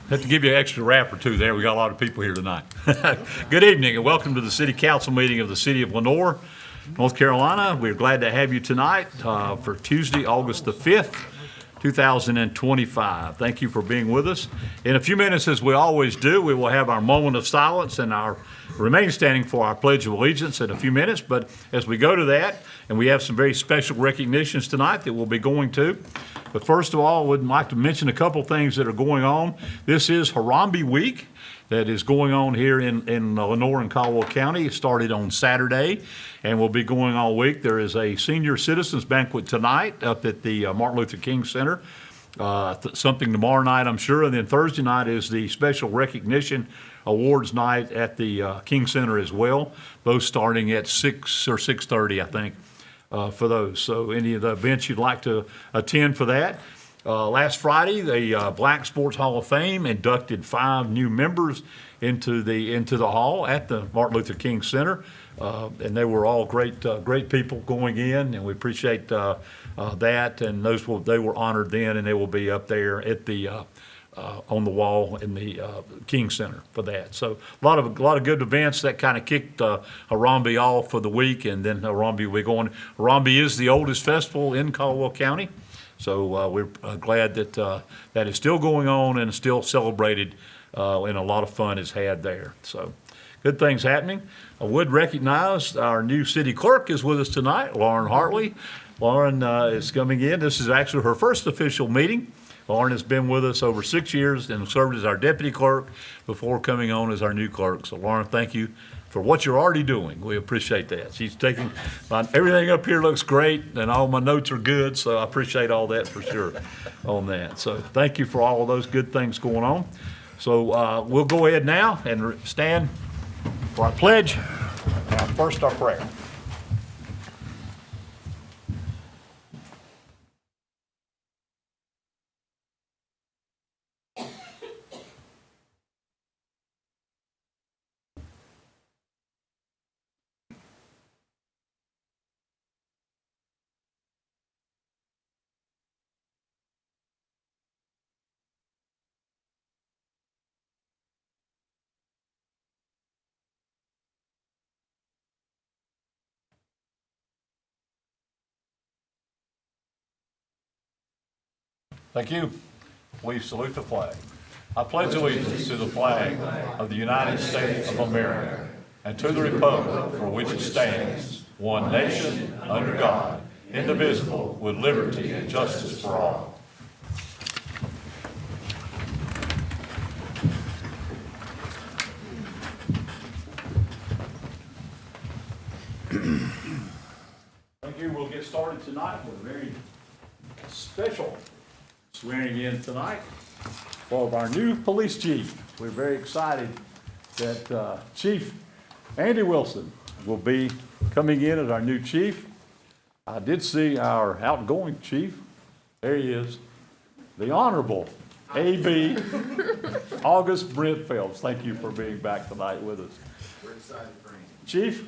Have to give you an extra rap or two there. We got a lot of people here tonight. Good evening and welcome to the City Council meeting of the City of Lenoir, North Carolina. We're glad to have you tonight for Tuesday, August the 5th, 2025. Thank you for being with us. In a few minutes, as we always do, we will have our moment of silence and our remain standing for our Pledge of Allegiance in a few minutes. But as we go to that, and we have some very special recognitions tonight that we'll be going to. But first of all, I would like to mention a couple things that are going on. This is Harambe Week that is going on here in Lenoir and Caldwell County. It started on Saturday and will be going all week. There is a senior citizens banquet tonight up at the Martin Luther King Center. Something tomorrow night, I'm sure. And then Thursday night is the special recognition awards night at the King Center as well, both starting at 6 or 6:30, I think, for those. So any of the events you'd like to attend for that. Last Friday, the Black Sports Hall of Fame inducted 5 new members into the hall at the Martin Luther King Center, and they were all great people going in, and we appreciate that. And they were honored then, and they will be up there at the on the wall in the King Center for that. So a lot of good events that kind of kicked Harambe off for the week, and then Harambe will be going. Harambe is the oldest festival in Caldwell County. So we're glad that that is still going on and still celebrated, and a lot of fun is had there. So good things happening. I would recognize our new city clerk is with us tonight, Lauren Hartley. Lauren is coming in. This is actually her first official meeting. Lauren has been with us over 6 years and served as our deputy clerk before coming on as our new clerk. So Lauren, thank you for what you're already doing. We appreciate that. She's taking, everything up here looks great and all my notes are good, so I appreciate all that for sure on that. So thank you for all of those good things going on. So we'll go ahead now and stand for our pledge and first our prayer. Thank you. Please salute the flag. I pledge allegiance to the flag of the United States of America and to the republic for which it stands, one nation, under God, indivisible, with liberty and justice for all. Thank you. We'll get started tonight with a very special swearing in tonight of our new police chief. We're very excited that Chief Andy Wilson will be coming in as our new chief. I did see our outgoing chief. There he is, the Honorable A.B. August Brent Phelps. Thank you for being back tonight with us. We're excited for him. Chief,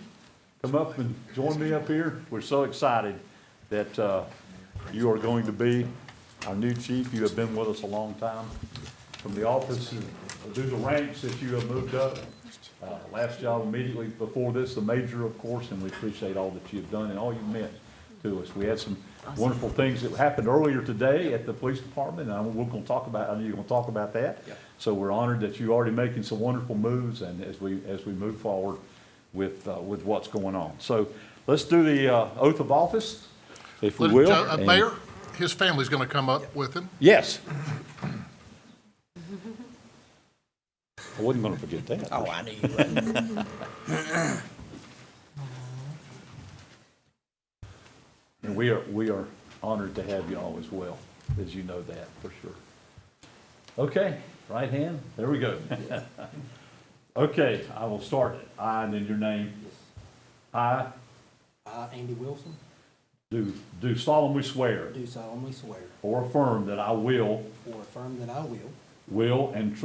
come up and join me up here. We're so excited that you are going to be our new chief. You have been with us a long time. From the office through the ranks that you have moved up. Last job immediately before this, the major, of course, and we appreciate all that you've done and all you've meant to us. We had some wonderful things that happened earlier today at the police department, and we're going to talk about. I know you're going to talk about that. Yep. So we're honored that you're already making some wonderful moves, and as we move forward with what's going on. So let's do the oath of office, if we will. Mayor, his family's going to come up with him. Yes. I wasn't going to forget that. Oh, I knew you would. And we are honored to have you all as well, as you know that for sure. Okay, right hand. There we go. Okay, I will start it. I, and then your name. I Andy Wilson, do solemnly swear do solemnly swear or affirm that I will or affirm that I will well and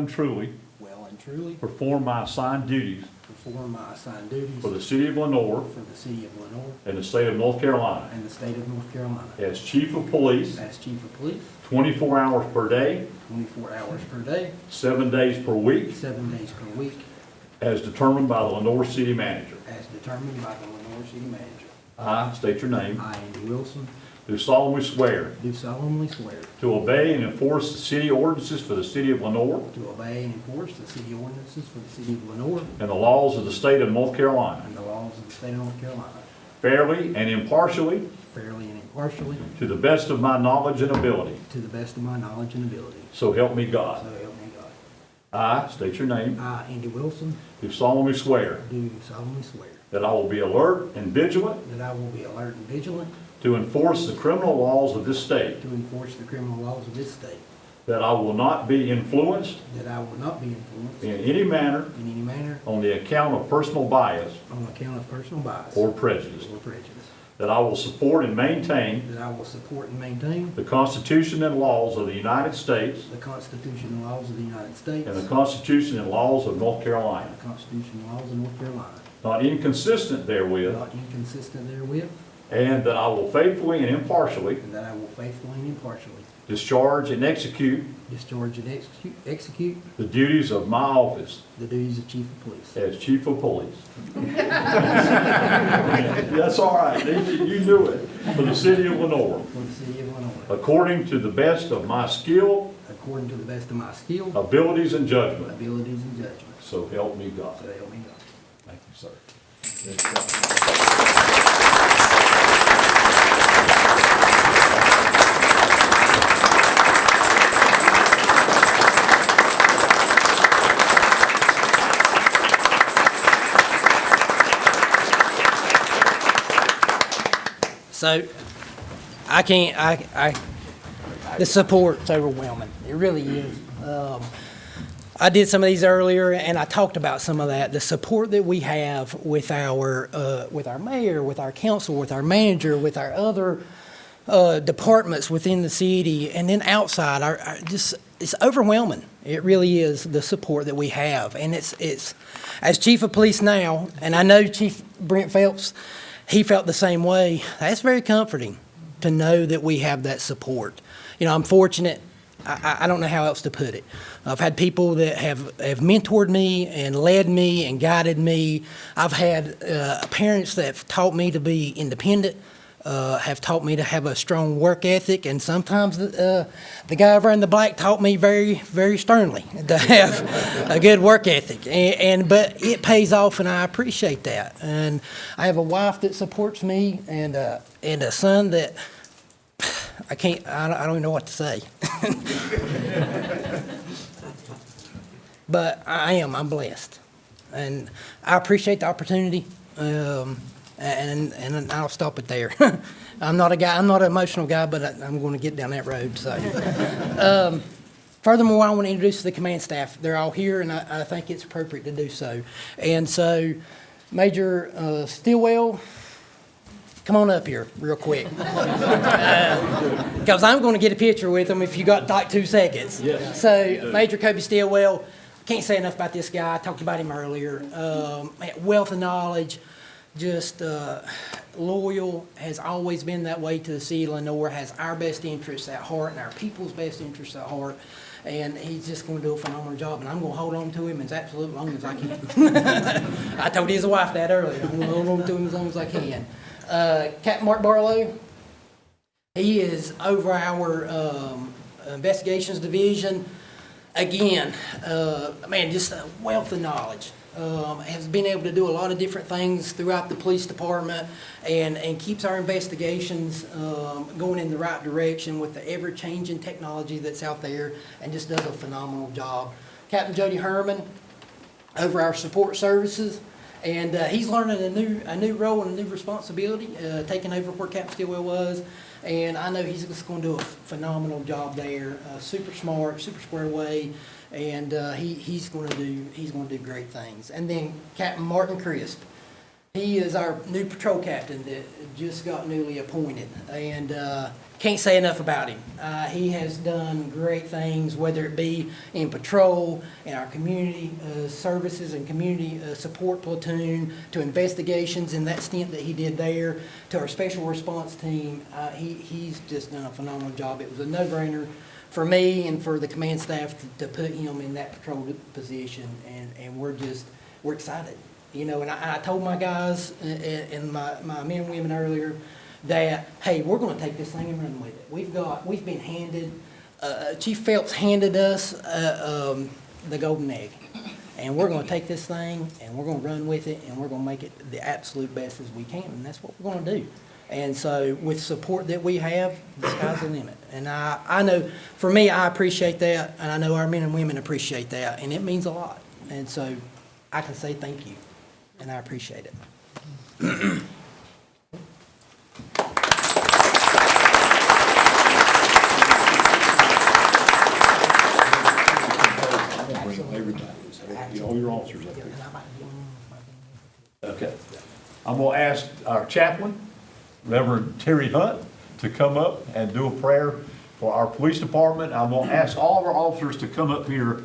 truly well and truly perform my assigned duties perform my assigned duties for the city of Lenoir for the city of Lenoir and the state of North Carolina and the state of North Carolina. as chief of police, As chief of police, 24 hours per day, 24 hours per day, 7 days per week, 7 days per week, as determined by the Lenoir city manager. as determined by the Lenoir city manager. I state your name. I, Andy Wilson, Do solemnly swear do solemnly swear to obey and enforce the city ordinances for the city of Lenoir to obey and enforce the city ordinances for the city of Lenoir and the laws of the state of North Carolina, and the laws of the state of North Carolina, fairly and impartially, fairly and impartially, to the best of my knowledge and ability. to the best of my knowledge and ability. So help me So God. help me God. I state your name. I, Andy Wilson, Do solemnly swear do solemnly swear that I will be alert and vigilant that I will be alert and vigilant to enforce the criminal laws of this state, to enforce the criminal laws of this state, that I will not be influenced that I will not be influenced in any manner in any manner on the account of personal bias on account of personal bias or prejudice, or prejudice, that I will support and maintain that I will support and maintain the Constitution and laws of the United States the Constitution and laws of the United States and the Constitution and laws of North Carolina, the Constitution and laws of North Carolina, not inconsistent therewith, not inconsistent therewith, and that I will faithfully and impartially and that I will faithfully and impartially discharge and execute discharge and execute the duties of my office the duties of chief of police. as chief of police. That's all right. You knew it. For the city of Lenoir, For the city of Lenoir, according to the best of my skill, according to the best of my skill, abilities, and judgment. abilities, and judgment. So help me God. So help me God. Thank you, sir. So, the support's overwhelming. It really is. I did some of these earlier, and I talked about some of that. The support that we have with our mayor, with our council, with our manager, with our other departments within the city, and then outside, it's overwhelming. It really is, the support that we have, and it's as chief of police now, and I know Chief Brent Phelps, he felt the same way. That's very comforting to know that we have that support. You know, I'm fortunate. I don't know how else to put it. I've had people that have mentored me and led me and guided me. I've had parents that have taught me to be independent, have taught me to have a strong work ethic, and sometimes the guy over in the black taught me very, very sternly to have a good work ethic. But it pays off, and I appreciate that. And I have a wife that supports me, and a son that I don't even know what to say. But I'm blessed. And I appreciate the opportunity. And I'll stop it there. I'm not an emotional guy, but I'm going to get down that road. So, furthermore, I want to introduce the command staff. They're all here, and I think it's appropriate to do so. And so, Major Stillwell, come on up here real quick. Because I'm going to get a picture with him if you got like 2 seconds. Yes. So, Major Kobe Stillwell, can't say enough about this guy. I talked about him earlier. Wealth of knowledge, just loyal, has always been that way to the city of Lenoir, has our best interests at heart and our people's best interests at heart. And he's just going to do a phenomenal job, and I'm going to hold on to him as absolutely long as I can. I told his wife that earlier. I'm going to hold on to him as long as I can. Captain Mark Barlow, he is over our investigations division. Again, just a wealth of knowledge. Has been able to do a lot of different things throughout the police department and keeps our investigations going in the right direction with the ever-changing technology that's out there, and just does a phenomenal job. Captain Jody Herman over our support services, and he's learning a new role and a new responsibility, taking over where Captain Stillwell was. And I know he's just going to do a phenomenal job there. Super smart, super squared away, and he's going to do great things. And then Captain Martin Crisp, He is our new patrol captain that just got newly appointed, and can't say enough about him. He has done great things, whether it be in patrol, in our community services and community support platoon, to investigations in that stint that he did there, to our special response team. He's just done a phenomenal job. It was a no-brainer for me and for the command staff to put him in that patrol position, and we're excited. You know, and I told my guys and my men and women earlier that, hey, we're going to take this thing and run with it. We've been handed, Chief Phelps handed us the golden egg, and we're going to take this thing and we're going to run with it, and we're going to make it the absolute best as we can, and that's what we're going to do. And so with support that we have, the sky's the limit. And I know, for me, I appreciate that, and I know our men and women appreciate that, and it means a lot. And so I can say thank you, and I appreciate it. All your officers up there. Okay. I'm going to ask our chaplain, Reverend Terry Hunt, to come up and do a prayer for our police department. I'm going to ask all of our officers to come up here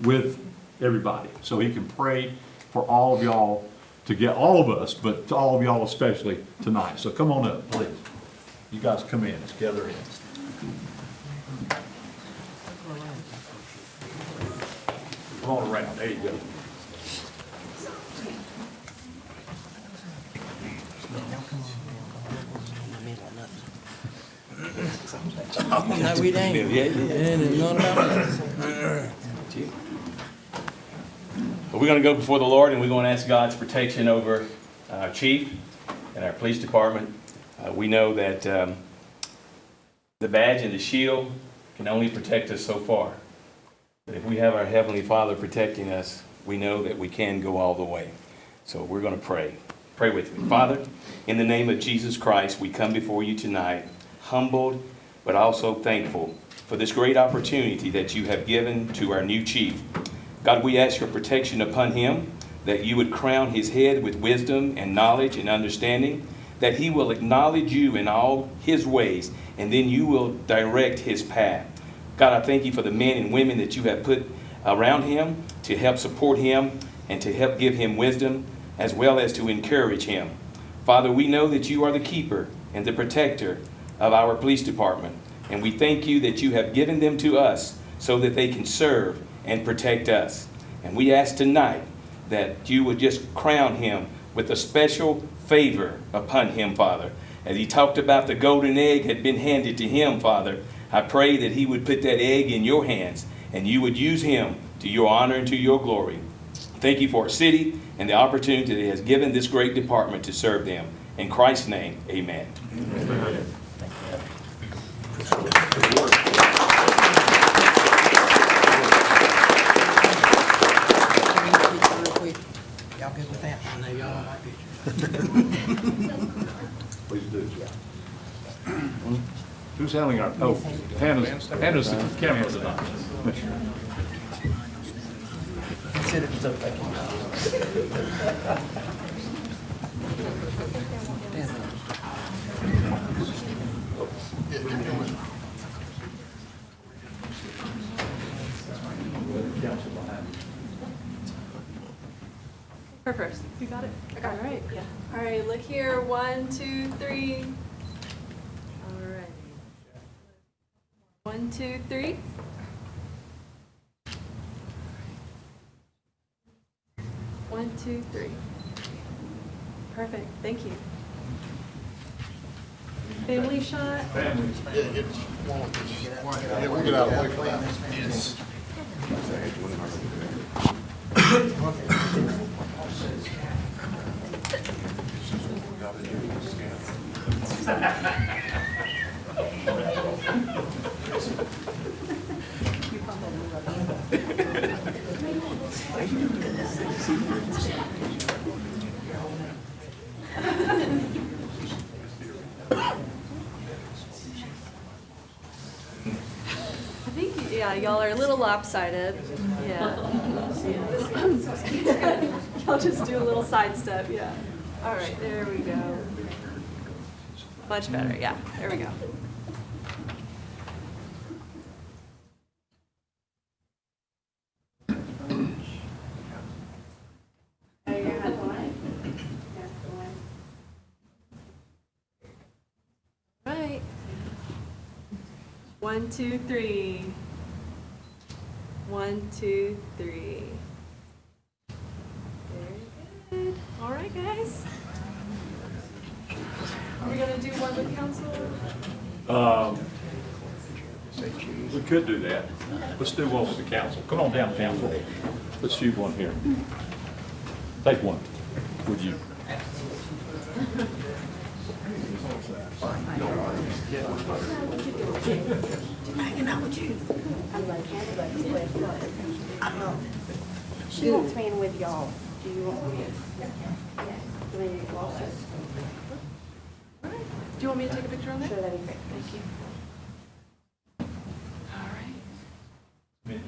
with everybody so he can pray for all of y'all, to get all of us, but to all of y'all especially tonight. So come on up, please. You guys come in, let's gather in. Come on around, there you go. No, we ain't. It's not about us. But we're going to go before the Lord, and we're going to ask God's protection over our chief and our police department. We know that the badge and the shield can only protect us so far. But if we have our Heavenly Father protecting us, we know that we can go all the way. So we're going to pray. Pray with me. Father, in the name of Jesus Christ, we come before you tonight, humbled but also thankful for this great opportunity that you have given to our new chief. God, we ask your protection upon him, that you would crown his head with wisdom and knowledge and understanding, that he will acknowledge you in all his ways, and then you will direct his path. God, I thank you for the men and women that you have put around him to help support him and to help give him wisdom, as well as to encourage him. Father, we know that you are the keeper and the protector of our police department, and we thank you that you have given them to us so that they can serve and protect us. And we ask tonight that you would just crown him with a special favor upon him, Father. As he talked about the golden egg had been handed to him, Father, I pray that he would put that egg in your hands and you would use him to your honor and to your glory. Thank you for our city and the opportunity that it has given this great department to serve them. In Christ's name, amen. Amen. Y'all good with that? I know y'all don't like pictures. Please do. Who's handling our, oh, Hannah's the camera tonight. Consider it so thank Her first. You got it? I got it. All right. Yeah. All right. Look here. 1, 2, 3. All right. 1, 2, 3. One, two, three. Perfect. Thank you. Family shot. Family. Yeah, get one with this. Yeah, we'll get out of the way for that. Yes. I think, yeah, y'all are a little lopsided. Yeah. Y'all just do a little sidestep, yeah. All right, there we go. Much better, yeah, there we go. Right. 1, 2, 3. 1, 2, 3. Very good. All right, guys. Are we gonna do one with council? We could do that. Let's do one with the council. Come on down, council. Let's shoot one here. Take one, would you? She wants me in with y'all. Do you want me? Do we need glasses? Do you want me to take a picture on there? Sure, that'd be great. Thank you. All right.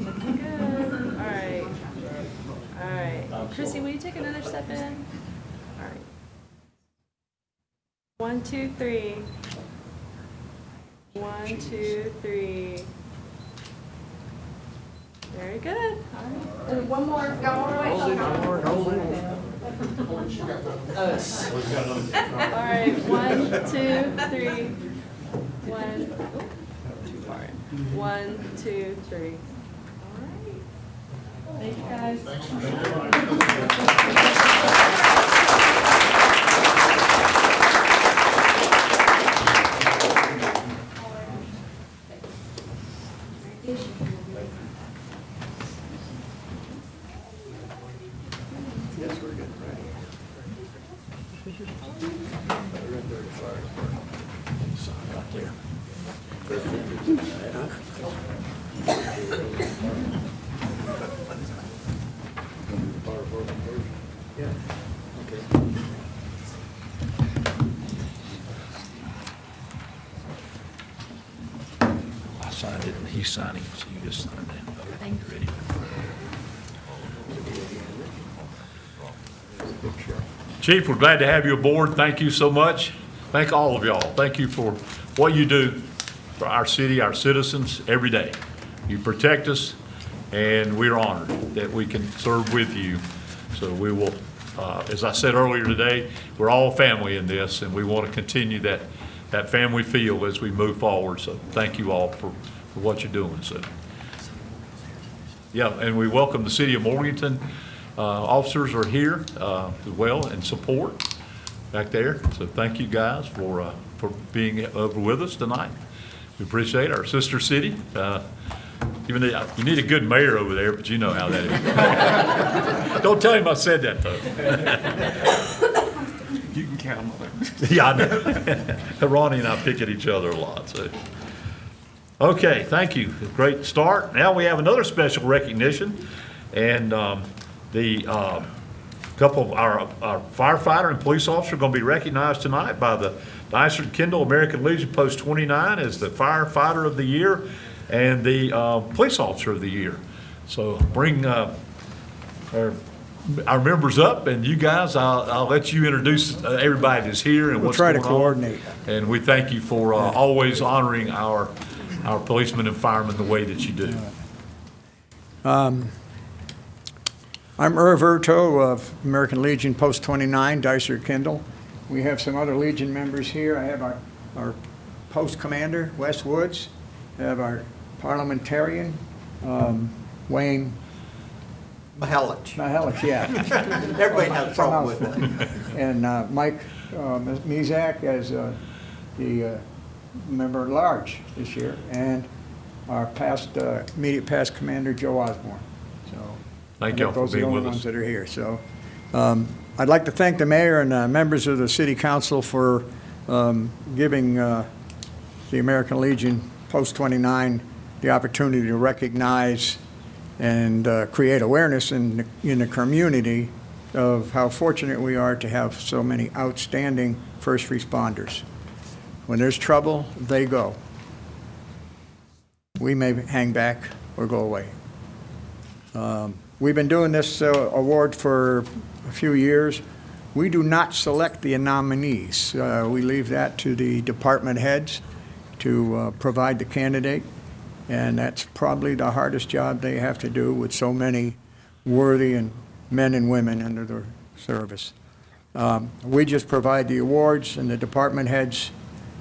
Looking good. All right. All right. Chrissy, will you take another step in? All right. 1, 2, 3. 1, 2, 3. Very good. All right. And one more, y'all all right? All right, 1, 2, 3. 1, too far. 1, 2, 3. All right. Thank you, guys. I signed it and he's signing, so you just sign that. Thank you. Ready? Chief, we're glad to have you aboard. Thank you so much. Thank all of y'all. Thank you for what you do for our city, our citizens, every day. You protect us, and we're honored that we can serve with you. So we will, as I said earlier today, we're all family in this, and we want to continue that family feel as we move forward. So thank you all for what you're doing. So, yeah, and we welcome the City of Morganton. Officers are here as well in support back there. So thank you guys for being over with us tonight. We appreciate our sister city. You need a good mayor over there, but you know how that is. Don't tell him I said that, though. You can count on it. Yeah, I know. Ronnie and I pick at each other a lot. So, okay, thank you. Great start. Now we have another special recognition, and the couple of our firefighter and police officer are going to be recognized tonight by the Dysart-Kendall American Legion Post 29 as the firefighter of the year and the police officer of the year. So bring our members up, and you guys, I'll let you introduce everybody that's here and what's going on. We'll try to coordinate. And we thank you for always honoring our policemen and firemen the way that you do. I'm Irv Urto of American Legion Post 29, Dysart-Kendall. We have some other Legion members here. I have our post commander, Wes Woods. I have our parliamentarian, Wayne Mahelich. Mahelich, yeah. Everybody has a problem with that. And Mike Mezak as the member at large this year, and our immediate past commander, Joe Osborne. So Thank you all for being with Those us. are the only ones that are here. So I'd like to thank the mayor and members of the city council for giving the American Legion Post 29 the opportunity to recognize and create awareness in the community of how fortunate we are to have so many outstanding first responders. When there's trouble, they go. We may hang back or go away. We've been doing this award for a few years. We do not select the nominees. We leave that to the department heads to provide the candidate, and that's probably the hardest job they have to do with so many worthy and men and women under their service. We just provide the awards, and the department heads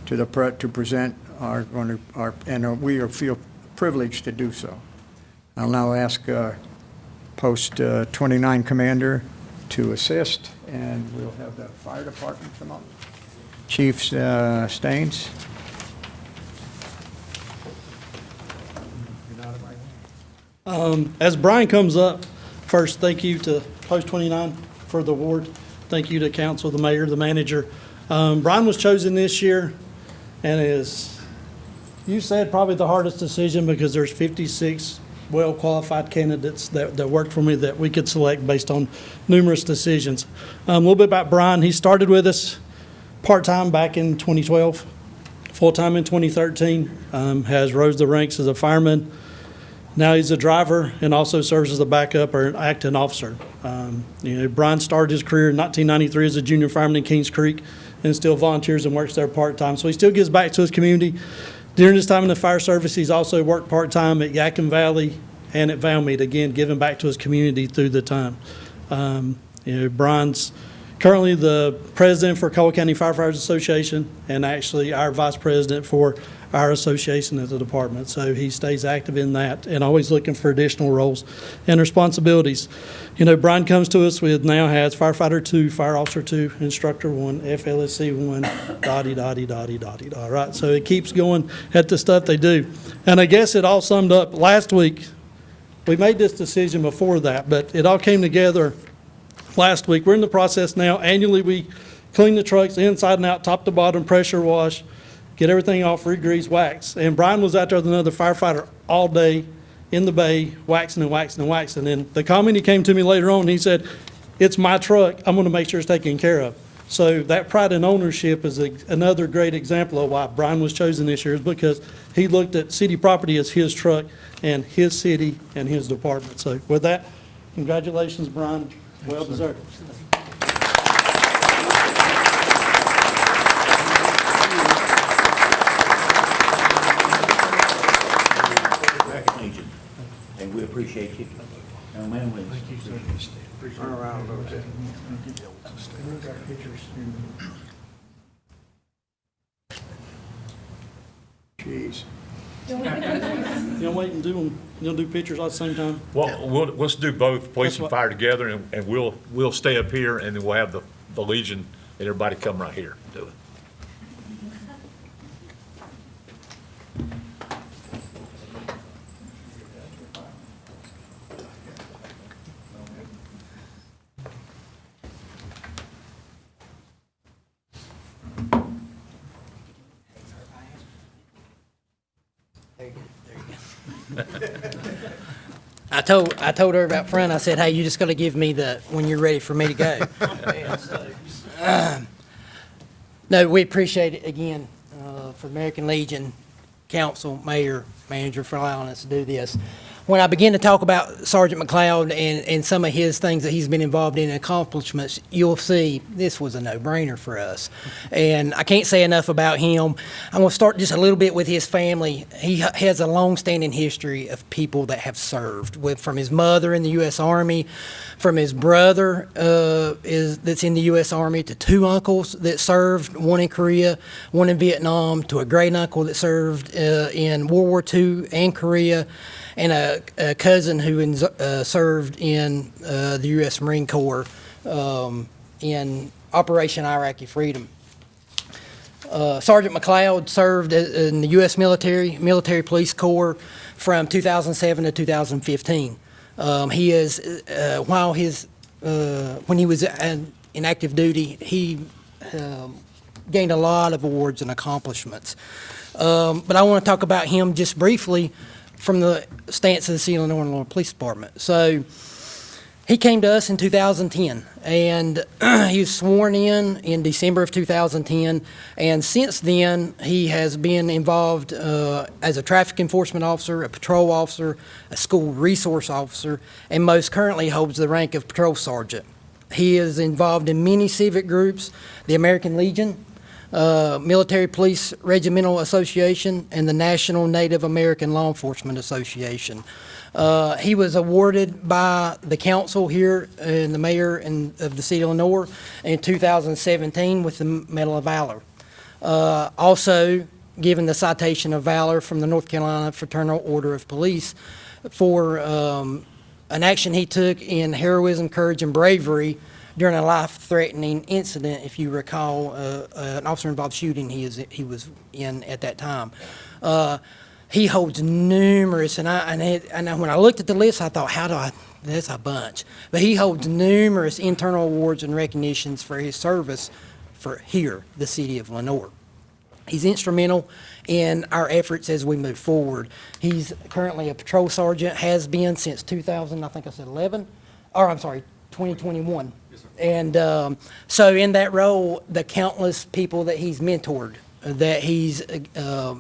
to present and we feel privileged to do so. I'll now ask Post 29 Commander to assist, and we'll have the fire department come up. Chief Staines. As Brian comes up, first, thank you to Post 29 for the award. Thank you to council, the mayor, the manager. Brian was chosen this year, and is, you said, probably the hardest decision because there's 56 well-qualified candidates that worked for me that we could select based on numerous decisions. A little bit about Brian. He started with us part-time back in 2012, full-time in 2013, has rose the ranks as a fireman. Now he's a driver and also serves as a backup or an acting officer. Brian started his career in 1993 as a junior fireman in Kings Creek and still volunteers and works there part-time. So he still gives back to his community. During his time in the fire service, he's also worked part-time at Yadkin Valley and at Valmead, again, giving back to his community through the time. Brian's currently the president for Cole County Firefighters Association and actually our vice president for our association as a department. So he stays active in that and always looking for additional roles and responsibilities. Brian comes to us with now has firefighter 2, fire officer 2, instructor 1, FLSC 1, dotty, all right? So it keeps going at the stuff they do. And I guess it all summed up last week. We made this decision before that, but it all came together last week. We're in the process now. Annually, we clean the trucks inside and out, top to bottom, pressure wash, get everything off, re-grease, wax. And Brian was out there with another firefighter all day in the bay, waxing and waxing and waxing. And the comment he came to me later on, he said, "It's my truck. I'm going to make sure it's taken care of." So that pride and ownership is another great example of why Brian was chosen this year, is because he looked at city property as his truck and his city and his department. So with that, congratulations, Brian. Well deserved. Legion, and we appreciate you. No man wins. Thank you, sir. Turn around a little bit. Jeez. You'll wait and do them. You'll do pictures all at the same time. Well, let's do both, police That's and what- fire together, and we'll stay up here, and then we'll have the Legion and everybody come right here, do it. I told her up front, I said, "Hey, you just got to give me when you're ready for me to go." No, we appreciate it again for American Legion, council, mayor, manager for allowing us to do this. When I begin to talk about Sergeant McLeod and some of his things that he's been involved in and accomplishments, you'll see this was a no-brainer for us. And I can't say enough about him. I'm going to start just a little bit with his family. He has a long-standing history of people that have served, from his mother in the U.S. Army, from his brother that's in the U.S. Army, to 2 uncles that served, one in Korea, one in Vietnam, to a great uncle that served in World War II and Korea, and a cousin who served in the U.S. Marine Corps in Operation Iraqi Freedom. Sergeant McLeod served in the U.S. Military Police Corps from 2007 to 2015. He is, when he was in active duty, he gained a lot of awards and accomplishments. But I want to talk about him just briefly from the stance of the Lenoir Police Department. So He came to us in 2010, and he was sworn in December of 2010, and since then, he has been involved as a traffic enforcement officer, a patrol officer, a school resource officer, and most currently holds the rank of patrol sergeant. He is involved in many civic groups, the American Legion, Military Police Regimental Association, and the National Native American Law Enforcement Association. He was awarded by the council here and the mayor of the city of Lenoir in 2017 with the Medal of Valor. Also given the Citation of Valor from the North Carolina Fraternal Order of Police for an action he took in heroism, courage, and bravery during a life-threatening incident, if you recall, an officer-involved shooting he was in at that time. He holds numerous, and when I looked at the list, I thought, that's a bunch. But he holds numerous internal awards and recognitions for his service for here, the city of Lenoir. He's instrumental in our efforts as we move forward. He's currently a patrol sergeant, has been since 2021. And so in that role, the countless people that he's mentored, that he's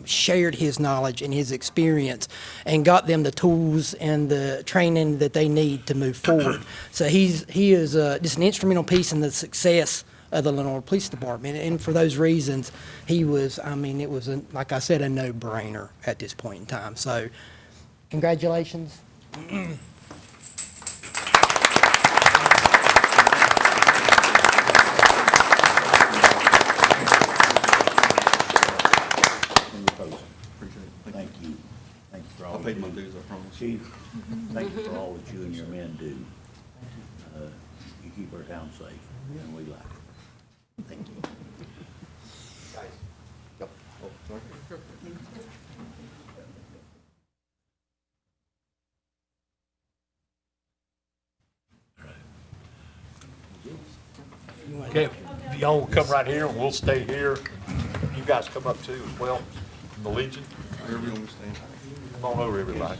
shared his knowledge and his experience and got them the tools and the training that they need to move forward. So he is just an instrumental piece in the success of the Lenoir Police Department. And for those reasons, it was, like I said, a no-brainer at this point in time. So congratulations. Thank you. Thank you for all. I paid my dues, I promise. Chief, thank you for all that you and your men do. You keep our town safe, and we like it. Thank you. Okay, y'all come right here, and we'll stay here. You guys come up too as well, from the Legion. Wherever you want to stand. Come on over, everybody.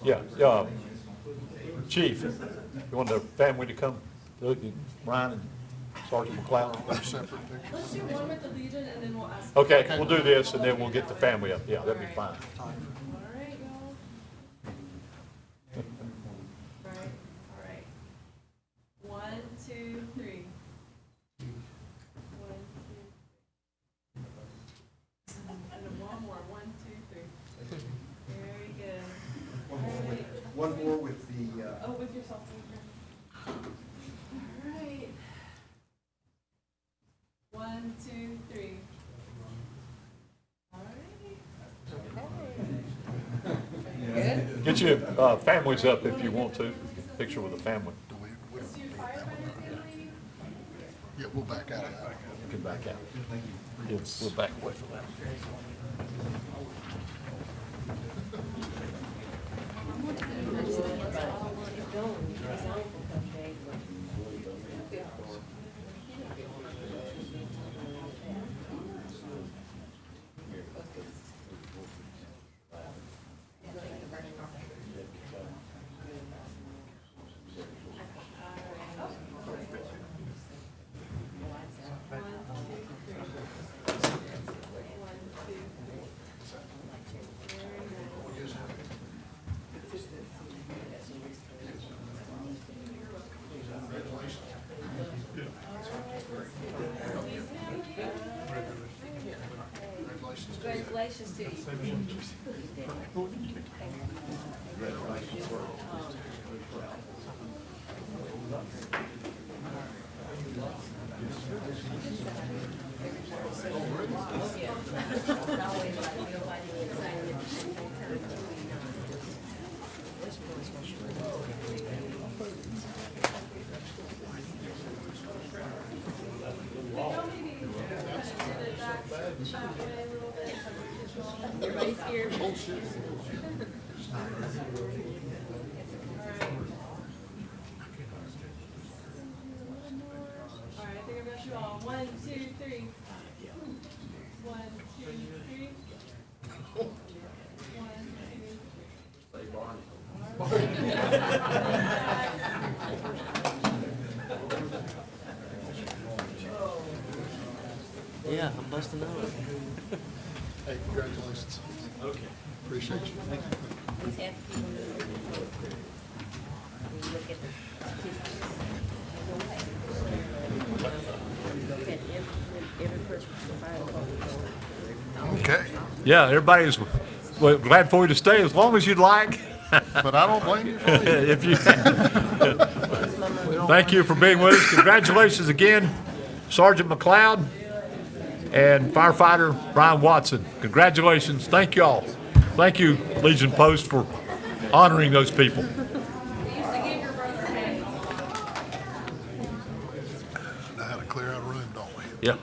Yeah, Chief, you want the family to come? Look, Ryan and Sergeant McLeod? Let's do one with the Legion and then we'll ask. Okay, we'll do this, and then we'll get the family up. Yeah, that'd be fine. All right, y'all. All right. 1, 2, 3. 1, 2. And then one more. 1, 2, 3. Very good. One more with the, Oh, with yourself. All right. 1, 2, 3. All right. Get your families up if you want to. Picture with the family. Let's do firefighter family. yeah, we'll back out of that. You can back out. Yeah, we'll back away from that. Congratulations to you. Everybody's here. All right, Draw. 1, 2, 3. 1, 2, 3. 1, 2. Yeah, I'm busting out. Hey, congratulations. Okay. Appreciate you. Thank you. He's happy. You look at every person find Okay, Yeah, everybody's well, glad for you to stay as long as you'd like. but I don't blame you for leaving. If you, thank you for being with us. Congratulations again, Sergeant McLeod and firefighter Brian Watson. Congratulations. Thank you all. Thank you, Legion Post, for honoring those people. We used to give your brother a hand. Know how to clear out a room, don't we? Yeah.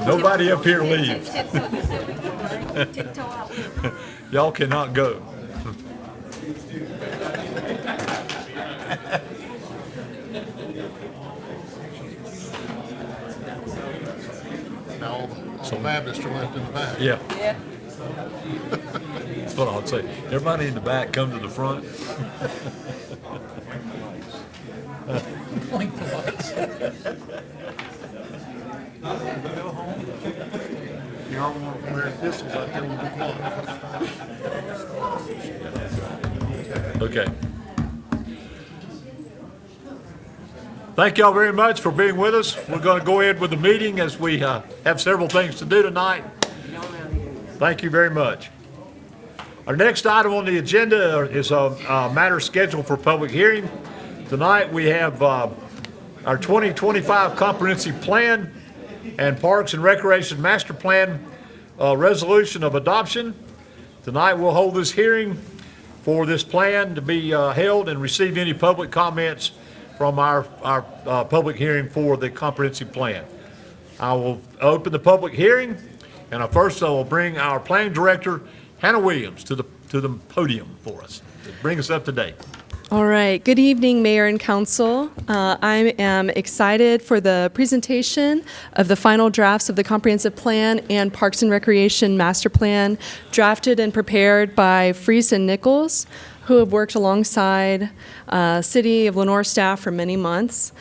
Nobody up here leaves. tiptoe out with. Y'all cannot go. Now, all the Baptists are left in the back. Yeah, Yeah. that's what I would say. Everybody in the back, come to the front. Y'all want to wear pistols out there with the cloth. Okay. Thank y'all very much for being with us. We're going to go ahead with the meeting as we have several things to do tonight. Thank you very much. Our next item on the agenda is a matter scheduled for public hearing. Tonight we have our 2025 Comprehensive Plan and Parks and Recreation Master Plan resolution of adoption. Tonight we'll hold this hearing for this plan to be held and receive any public comments from our public hearing for the comprehensive plan. I will open the public hearing, and first I will bring our planning director, Hannah Williams, to the podium for us. Bring us up to date. All right. Good evening, Mayor and Council. I am excited for the presentation of the final drafts of the Comprehensive Plan and Parks and Recreation Master Plan, drafted and prepared by Fries and Nichols, who have worked alongside City of Lenoir staff for many months.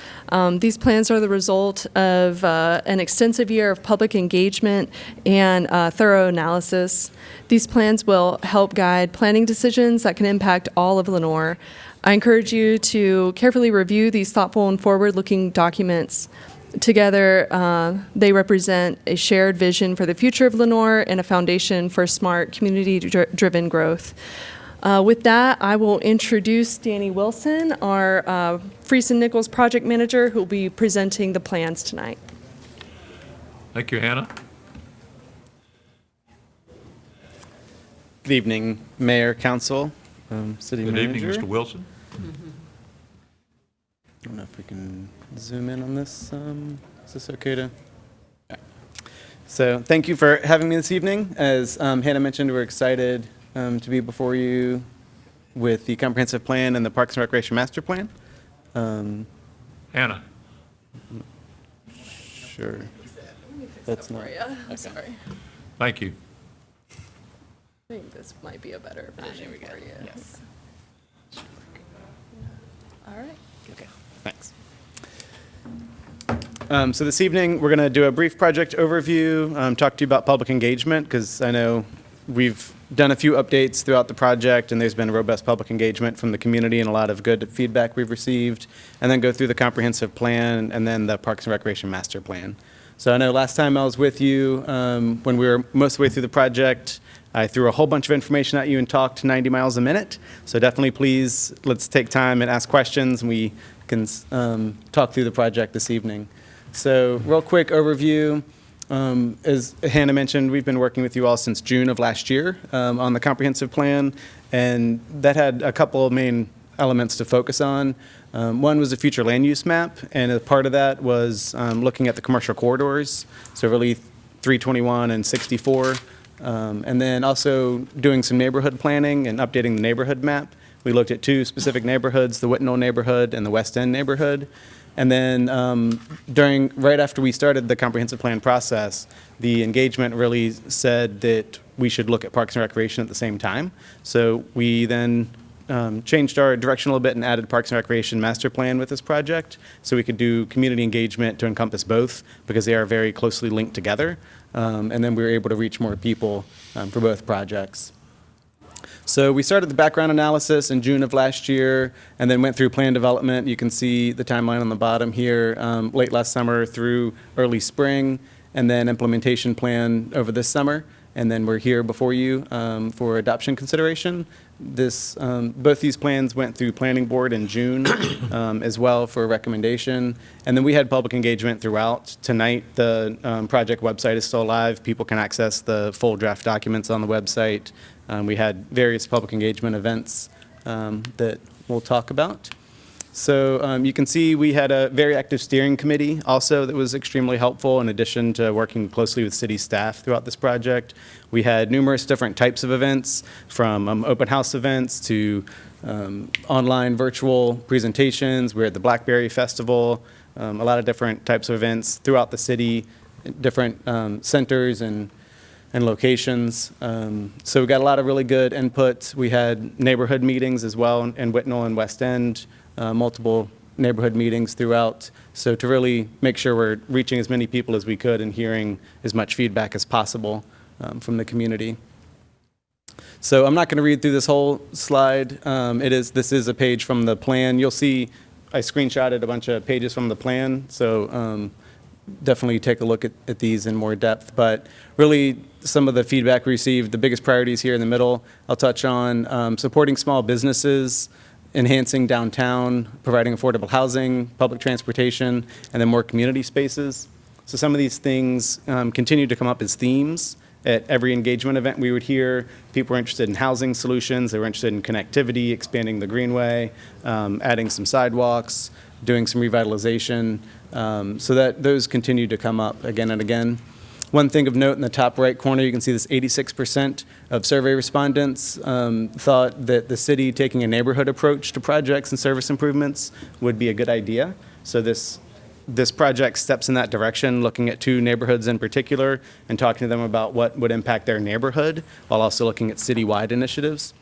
These plans are the result of an extensive year of public engagement and thorough analysis. These plans will help guide planning decisions that can impact all of Lenoir. I encourage you to carefully review these thoughtful and forward-looking documents. Together, they represent a shared vision for the future of Lenoir and a foundation for smart, community-driven growth. With that, I will introduce Danny Wilson, our Fries and Nichols project manager, who will be presenting the plans tonight. Thank you, Hannah. Good evening, Mayor, Council, City Good Manager. evening, Mr. Wilson. I don't know if we can zoom in on this. Is this okay to? Yeah. So thank you for having me this evening. As Hannah mentioned, we're excited to be before you with the comprehensive plan and the Parks and Recreation Master Plan. Hannah. Sure. That's not. I'm sorry. Thank you. I think this might be a better version for you. Yes. All right. Okay, thanks. So this evening, we're going to do a brief project overview, talk to you about public engagement, because I know we've done a few updates throughout the project, and there's been robust public engagement from the community and a lot of good feedback we've received, and then go through the comprehensive plan and then the Parks and Recreation Master Plan. So I know last time I was with you, when we were most of the way through the project, I threw a whole bunch of information at you and talked 90 miles a minute. So definitely please, let's take time and ask questions, and we can talk through the project this evening. So real quick overview. As Hannah mentioned, we've been working with you all since June of last year on the comprehensive plan, and that had a couple of main elements to focus on. One was a future land use map, and a part of that was looking at the commercial corridors, so really 321 and 64. And then also doing some neighborhood planning and updating the neighborhood map. We looked at two specific neighborhoods, the Whitnall neighborhood and the West End neighborhood. And then right after we started the comprehensive plan process, the engagement really said that we should look at Parks and Recreation at the same time. So we then changed our direction a little bit and added Parks and Recreation master plan with this project, so we could do community engagement to encompass both, because they are very closely linked together. And then we were able to reach more people for both projects. So we started the background analysis in June of last year, and then went through plan development. You can see the timeline on the bottom here, late last summer through early spring, and then implementation plan over this summer. And then we're here before you for adoption consideration. Both these plans went through Planning Board in June as well for a recommendation. And then we had public engagement throughout. Tonight, the project website is still live. People can access the full draft documents on the website. We had various public engagement events that we'll talk about. So you can see we had a very active steering committee also that was extremely helpful, in addition to working closely with city staff throughout this project. We had numerous different types of events, from open house events to online virtual presentations. We were at the Blackberry Festival, a lot of different types of events throughout the city, different centers and locations. So we got a lot of really good input. We had neighborhood meetings as well in Whitnall and West End, multiple neighborhood meetings throughout. So to really make sure we're reaching as many people as we could and hearing as much feedback as possible from the community. So I'm not going to read through this whole slide. This is a page from the plan. You'll see I screenshotted a bunch of pages from the plan. So definitely take a look at these in more depth. But really, some of the feedback we received, the biggest priorities here in the middle, I'll touch on supporting small businesses, enhancing downtown, providing affordable housing, public transportation, and then more community spaces. So some of these things continue to come up as themes at every engagement event we would hear. People were interested in housing solutions. They were interested in connectivity, expanding the greenway, adding some sidewalks, doing some revitalization. So that those continue to come up again and again. One thing of note, in the top right corner, you can see this 86% of survey respondents thought that the city taking a neighborhood approach to projects and service improvements would be a good idea. So this project steps in that direction, looking at 2 neighborhoods in particular and talking to them about what would impact their neighborhood, while also looking at citywide initiatives.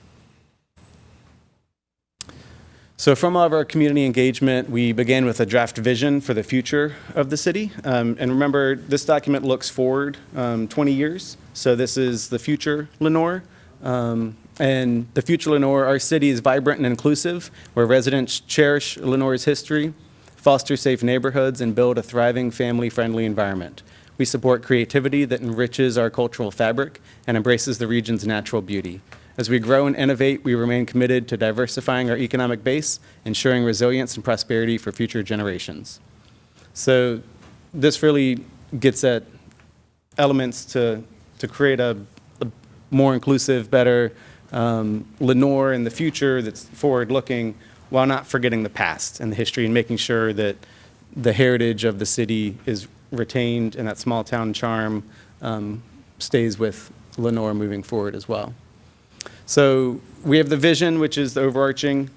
So from all of our community engagement, we began with a draft vision for the future of the city. And remember, this document looks forward 20 years. So this is the future Lenoir. And the future Lenoir, our city is vibrant and inclusive, where residents cherish Lenoir's history, foster safe neighborhoods, and build a thriving, family-friendly environment. We support creativity that enriches our cultural fabric and embraces the region's natural beauty. As we grow and innovate, we remain committed to diversifying our economic base, ensuring resilience and prosperity for future generations. So this really gets at elements to create a more inclusive, better Lenoir in the future that's forward-looking, while not forgetting the past and the history, and making sure that the heritage of the city is retained and that small-town charm stays with Lenoir moving forward as well. So we have the vision, which is the overarching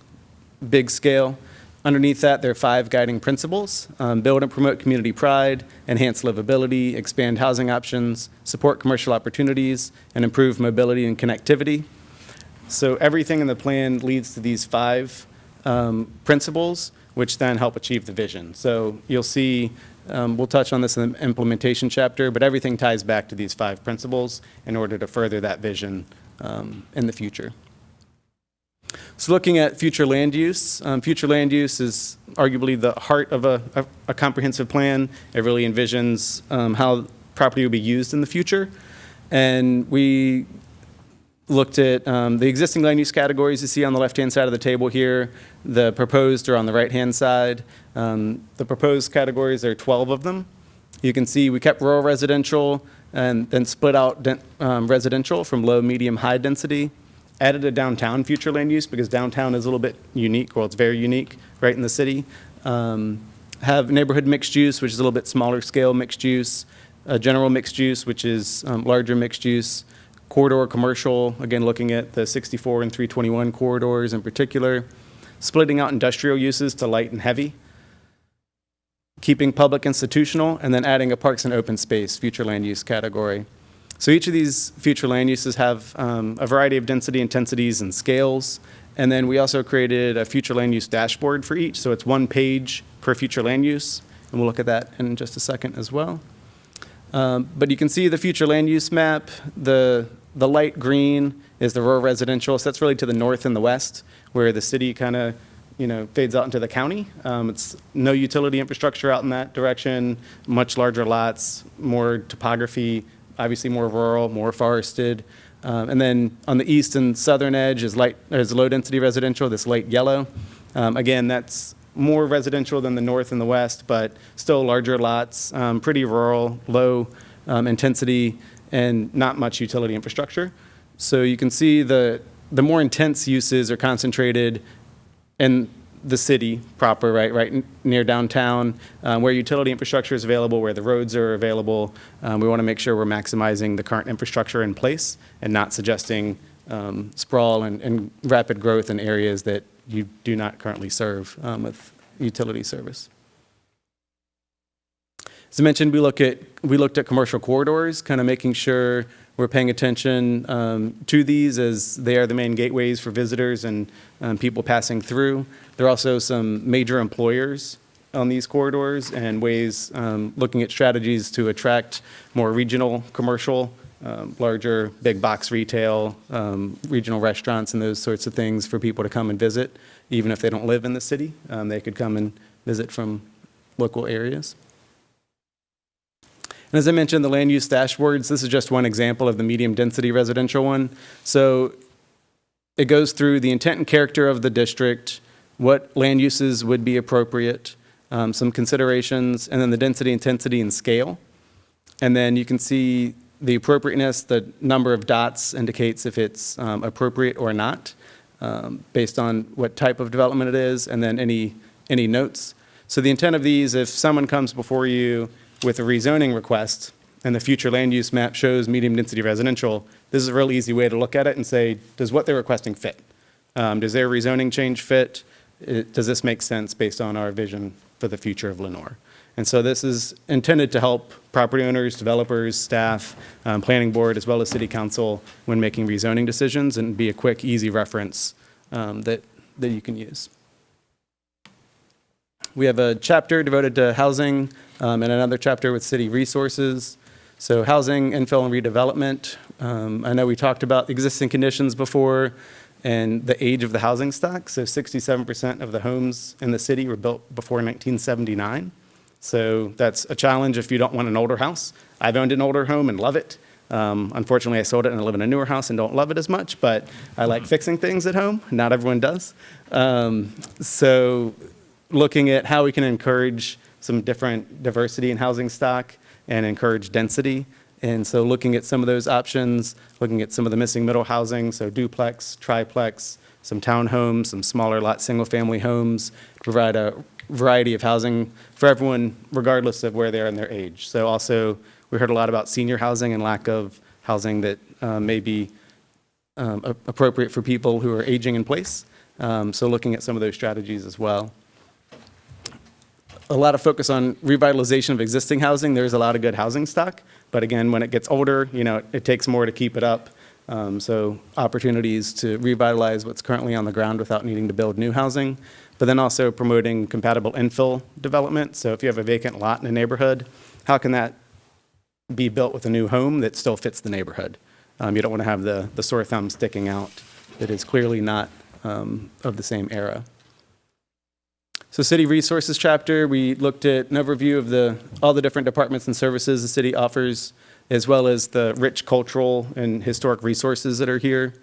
big scale. Underneath that, there are 5 guiding principles: build and promote community pride, enhance livability, expand housing options, support commercial opportunities, and improve mobility and connectivity. So everything in the plan leads to these 5 principles, which then help achieve the vision. So you'll see, we'll touch on this in the implementation chapter, but everything ties back to these 5 principles in order to further that vision in the future. So looking at future land use is arguably the heart of a comprehensive plan. It really envisions how property will be used in the future. And we looked at the existing land use categories you see on the left-hand side of the table here. The proposed are on the right-hand side. The proposed categories, there are 12 of them. You can see we kept rural residential and then split out residential from low, medium, high density. Added a downtown future land use because downtown is a little bit unique, well, it's very unique right in the city. Have neighborhood mixed use, which is a little bit smaller scale mixed use. General mixed use, which is larger mixed use. Corridor commercial, again, looking at the 64 and 321 corridors in particular. Splitting out industrial uses to light and heavy. keeping public institutional, and then adding a parks and open space future land use category. So each of these future land uses have a variety of density, intensities, and scales. And then we also created a future land use dashboard for each. So it's one page per future land use. And we'll look at that in just a second as well. But you can see the future land use map. The light green is the rural residential. So that's really to the north and the west, where the city kind of fades out into the county. It's no utility infrastructure out in that direction, much larger lots, more topography, obviously more rural, more forested. And then on the east and southern edge is low-density residential, this light yellow. Again, that's more residential than the north and the west, but still larger lots, pretty rural, low intensity, and not much utility infrastructure. So you can see the more intense uses are concentrated in the city proper, right near downtown, where utility infrastructure is available, where the roads are available. We want to make sure we're maximizing the current infrastructure in place and not suggesting sprawl and rapid growth in areas that you do not currently serve with utility service. As I mentioned, we looked at commercial corridors, kind of making sure we're paying attention to these as they are the main gateways for visitors and people passing through. There are also some major employers on these corridors and ways looking at strategies to attract more regional commercial, larger big box retail, regional restaurants and those sorts of things for people to come and visit, even if they don't live in the city. They could come and visit from local areas. And as I mentioned, the land use dashboards, this is just one example of the medium density residential one. So it goes through the intent and character of the district, what land uses would be appropriate, some considerations, and then the density, intensity, and scale. And then you can see the appropriateness, the number of dots indicates if it's appropriate or not, based on what type of development it is, and then any notes. So the intent of these, if someone comes before you with a rezoning request and the future land use map shows medium density residential, this is a real easy way to look at it and say, does what they're requesting fit? Does their rezoning change fit? Does this make sense based on our vision for the future of Lenoir? And so this is intended to help property owners, developers, staff, planning board, as well as city council when making rezoning decisions, and be a quick, easy reference that you can use. We have a chapter devoted to housing and another chapter with city resources. So housing, infill, and redevelopment. I know we talked about existing conditions before and the age of the housing stock. So 67% of the homes in the city were built before 1979. So that's a challenge if you don't want an older house. I've owned an older home and love it. Unfortunately, I sold it and I live in a newer house and don't love it as much, but I like fixing things at home. Not everyone does. So looking at how we can encourage some different diversity in housing stock and encourage density. And so looking at some of those options, looking at some of the missing middle housing, so duplex, triplex, some townhomes, some smaller lot single-family homes, to provide a variety of housing for everyone, regardless of where they are in their age. So also, we heard a lot about senior housing and lack of housing that may be appropriate for people who are aging in place. So looking at some of those strategies as well. A lot of focus on revitalization of existing housing. There's a lot of good housing stock, but again, when it gets older, it takes more to keep it up. So opportunities to revitalize what's currently on the ground without needing to build new housing, but then also promoting compatible infill development. So if you have a vacant lot in a neighborhood, how can that be built with a new home that still fits the neighborhood? You don't want to have the sore thumb sticking out that is clearly not of the same era. So city resources chapter, we looked at an overview of all the different departments and services the city offers, as well as the rich cultural and historic resources that are here.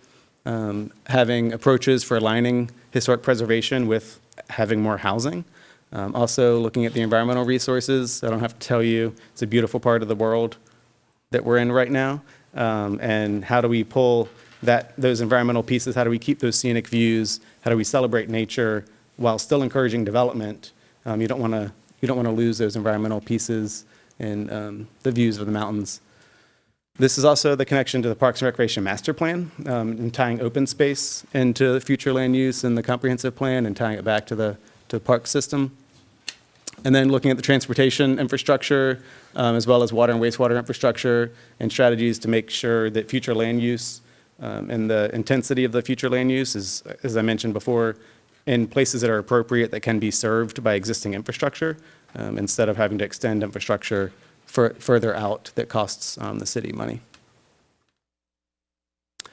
Having approaches for aligning historic preservation with having more housing. Also looking at the environmental resources. I don't have to tell you, it's a beautiful part of the world that we're in right now. And how do we pull those environmental pieces? How do we keep those scenic views? How do we celebrate nature while still encouraging development? You don't want to lose those environmental pieces and the views of the mountains. This is also the connection to the Parks and Recreation Master Plan, and tying open space into future land use and the comprehensive plan and tying it back to the park system. And then looking at the transportation infrastructure, as well as water and wastewater infrastructure, and strategies to make sure that future land use and the intensity of the future land use is, as I mentioned before, in places that are appropriate that can be served by existing infrastructure, instead of having to extend infrastructure further out that costs the city money.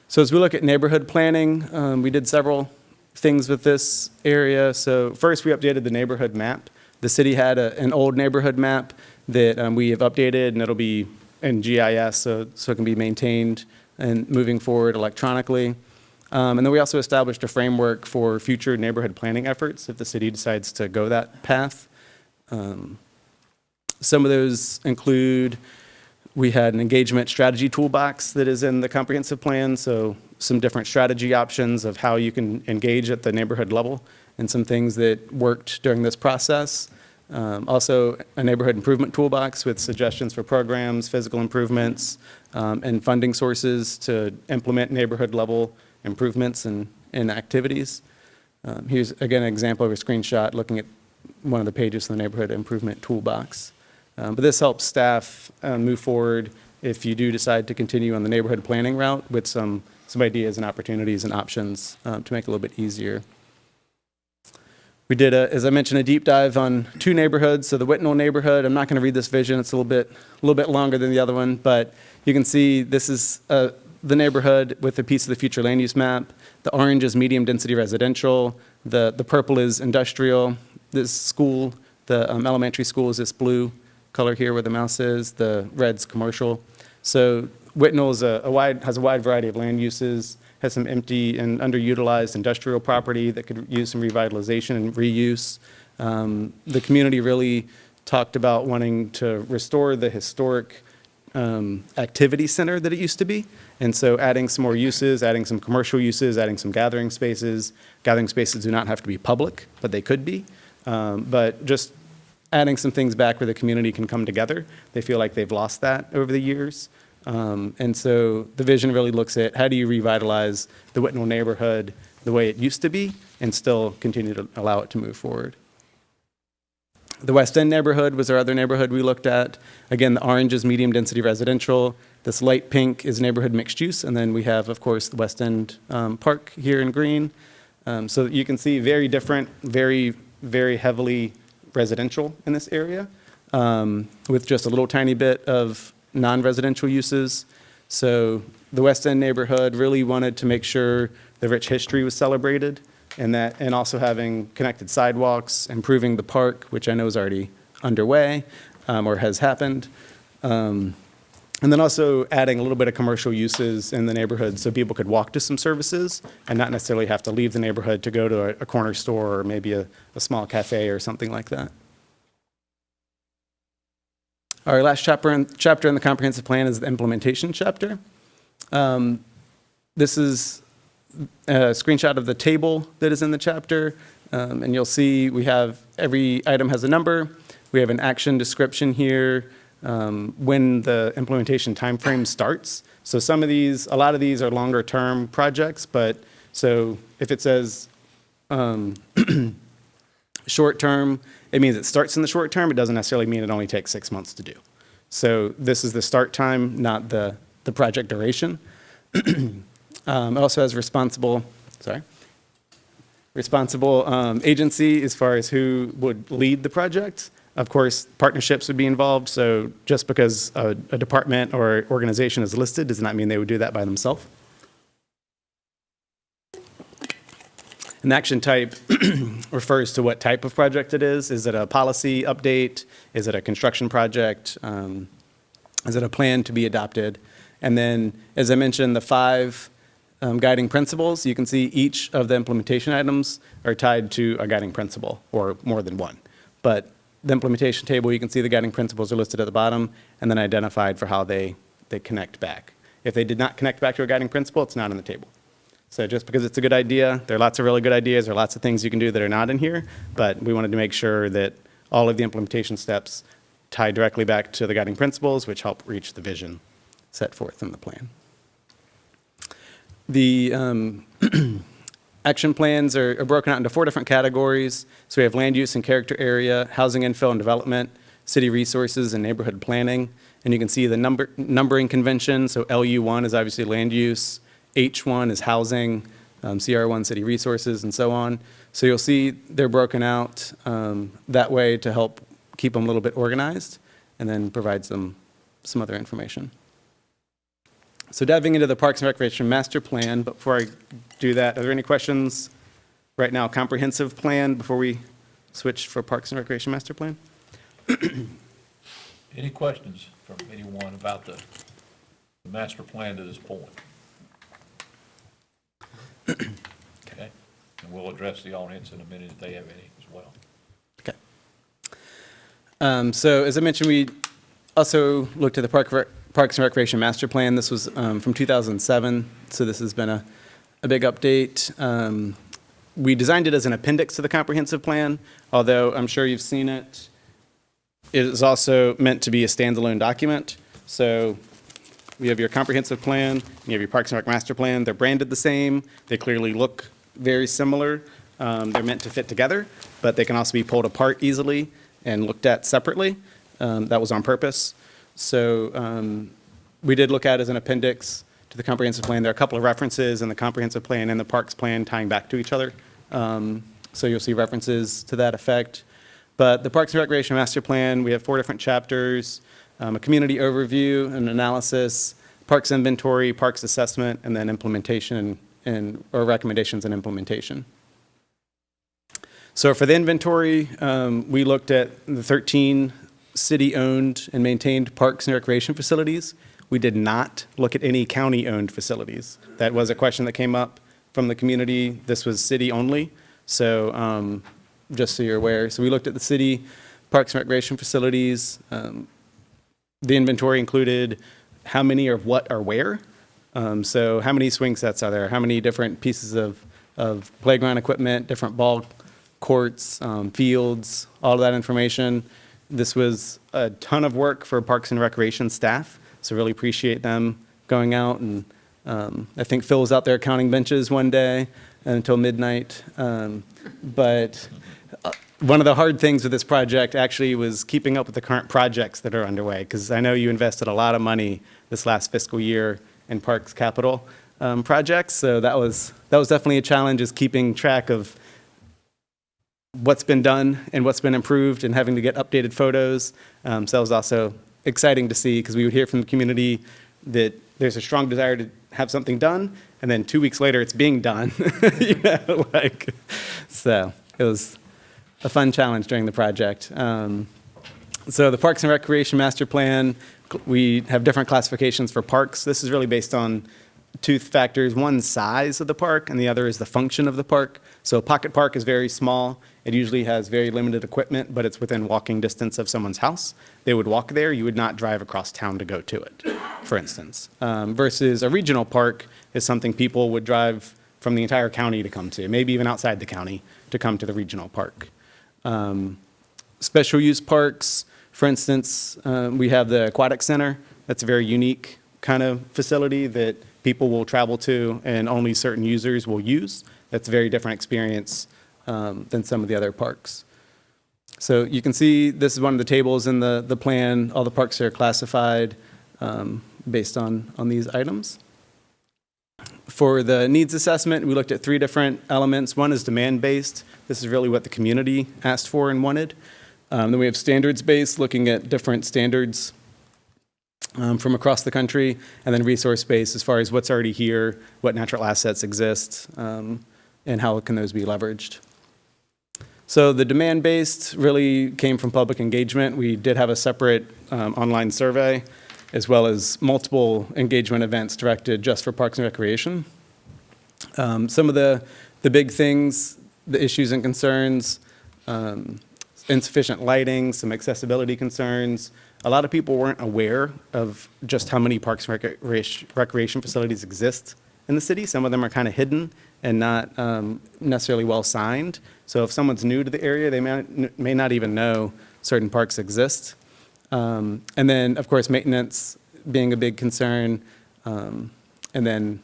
So as we look at neighborhood planning, we did several things with this area. So first, we updated the neighborhood map. The city had an old neighborhood map that we have updated, and it'll be in GIS, so it can be maintained and moving forward electronically. And then we also established a framework for future neighborhood planning efforts if the city decides to go that path. Some of those include, we had an engagement strategy toolbox that is in the comprehensive plan, so some different strategy options of how you can engage at the neighborhood level and some things that worked during this process. Also, a neighborhood improvement toolbox with suggestions for programs, physical improvements, and funding sources to implement neighborhood level improvements and activities. Here's, again, an example of a screenshot looking at one of the pages in the neighborhood improvement toolbox. But this helps staff move forward if you do decide to continue on the neighborhood planning route with some ideas and opportunities and options to make it a little bit easier. We did, as I mentioned, a deep dive on 2 neighborhoods. So the Whitnall neighborhood, I'm not going to read this vision. It's a little bit longer than the other one, but you can see this is the neighborhood with a piece of the future land use map. The orange is medium density residential. The purple is industrial. This school, the elementary school, is this blue color here where the mouse is. The red's commercial. So Whitnall is has a wide variety of land uses, has some empty and underutilized industrial property that could use some revitalization and reuse. The community really talked about wanting to restore the historic activity center that it used to be. And so adding some more uses, adding some commercial uses, adding some gathering spaces. Gathering spaces do not have to be public, but they could be. But just adding some things back where the community can come together. They feel like they've lost that over the years. And so the vision really looks at how do you revitalize the Whitnall neighborhood the way it used to be and still continue to allow it to move forward. The West End neighborhood was our other neighborhood we looked at. Again, the orange is medium density residential. This light pink is neighborhood mixed use. And then we have, of course, the West End Park here in green. So you can see very different, very, very heavily residential in this area with just a little tiny bit of non-residential uses. So the West End neighborhood really wanted to make sure the rich history was celebrated and also having connected sidewalks, improving the park, which I know is already underway or has happened. And then also adding a little bit of commercial uses in the neighborhood so people could walk to some services and not necessarily have to leave the neighborhood to go to a corner store or maybe a small cafe or something like that. Our last chapter in the comprehensive plan is the implementation chapter. This is a screenshot of the table that is in the chapter. And you'll see we have every item has a number. We have an action description here when the implementation timeframe starts. So a lot of these are longer term projects, but so if it says short term, it means it starts in the short term. It doesn't necessarily mean it only takes 6 months to do. So this is the start time, not the project duration. It also has responsible agency as far as who would lead the project. Of course, partnerships would be involved. So just because a department or organization is listed does not mean they would do that by themselves. An action type refers to what type of project it is. Is it a policy update? Is it a construction project? Is it a plan to be adopted? And then, as I mentioned, the 5 guiding principles, you can see each of the implementation items are tied to a guiding principle or more than one. But the implementation table, you can see the guiding principles are listed at the bottom and then identified for how they connect back. If they did not connect back to a guiding principle, it's not in the table. So just because it's a good idea, there are lots of really good ideas, there are lots of things you can do that are not in here, but we wanted to make sure that all of the implementation steps tie directly back to the guiding principles, which help reach the vision set forth in the plan. The action plans are broken out into 4 different categories. So we have land use and character area, housing infill and development, city resources, and neighborhood planning. And you can see the numbering convention. So LU1 is obviously land use, H1 is housing, CR1 city resources, and so on. So you'll see they're broken out that way to help keep them a little bit organized, and then provide some other information. So diving into the Parks and Recreation Master Plan, but before I do that, are there any questions right now, comprehensive plan, before we switch for Parks and Recreation Master Plan? Any questions from anyone about the master plan to this point? Okay, and we'll address the audience in a minute if they have any as well. Okay. So as I mentioned, we also looked at the Parks and Recreation Master Plan. This was from 2007, so this has been a big update. We designed it as an appendix to the comprehensive plan, although I'm sure you've seen it. It is also meant to be a standalone document. So we have your comprehensive plan, you have your Parks and Rec Master Plan. They're branded the same. They clearly look very similar. They're meant to fit together, but they can also be pulled apart easily and looked at separately. That was on purpose. So we did look at it as an appendix to the comprehensive plan. There are a couple of references in the comprehensive plan and the parks plan tying back to each other. So you'll see references to that effect. But the Parks and Recreation Master Plan, we have 4 different chapters, a community overview, an analysis, parks inventory, parks assessment, and then implementation or recommendations and implementation. So for the inventory, we looked at the 13 city-owned and maintained parks and recreation facilities. We did not look at any county-owned facilities. That was a question that came up from the community. This was city only, so just so you're aware. So we looked at the city parks and recreation facilities. The inventory included how many of what are where. So how many swing sets are there? How many different pieces of playground equipment, different ball courts, fields, all of that information. This was a ton of work for Parks and Recreation staff, so really appreciate them going out. And I think Phil was out there counting benches one day until midnight. But one of the hard things with this project actually was keeping up with the current projects that are underway, because I know you invested a lot of money this last fiscal year in Parks Capital projects. So that was definitely a challenge, is keeping track of what's been done and what's been improved and having to get updated photos. So that was also exciting to see, because we would hear from the community that there's a strong desire to have something done, and then 2 weeks later it's being done. So it was a fun challenge during the project. So the Parks and Recreation Master Plan, we have different classifications for parks. This is really based on 2 factors. One, size of the park, and the other is the function of the park. So a pocket park is very small. It usually has very limited equipment, but it's within walking distance of someone's house. They would walk there. You would not drive across town to go to it, for instance. Versus a regional park is something people would drive from the entire county to come to, maybe even outside the county to come to the regional park. Special use parks, for instance, we have the Aquatic Center. That's a very unique kind of facility that people will travel to and only certain users will use. That's a very different experience than some of the other parks. So you can see this is one of the tables in the plan. All the parks are classified based on these items. For the needs assessment, we looked at 3 different elements. One is demand-based. This is really what the community asked for and wanted. Then we have standards-based, looking at different standards from across the country, and then resource-based as far as what's already here, what natural assets exist, and how can those be leveraged. So the demand-based really came from public engagement. We did have a separate online survey, as well as multiple engagement events directed just for Parks and Recreation. Some of the big things, the issues and concerns, insufficient lighting, some accessibility concerns. A lot of people weren't aware of just how many parks and recreation facilities exist in the city. Some of them are kind of hidden and not necessarily well signed. So if someone's new to the area, they may not even know certain parks exist. And then, of course, maintenance being a big concern. And then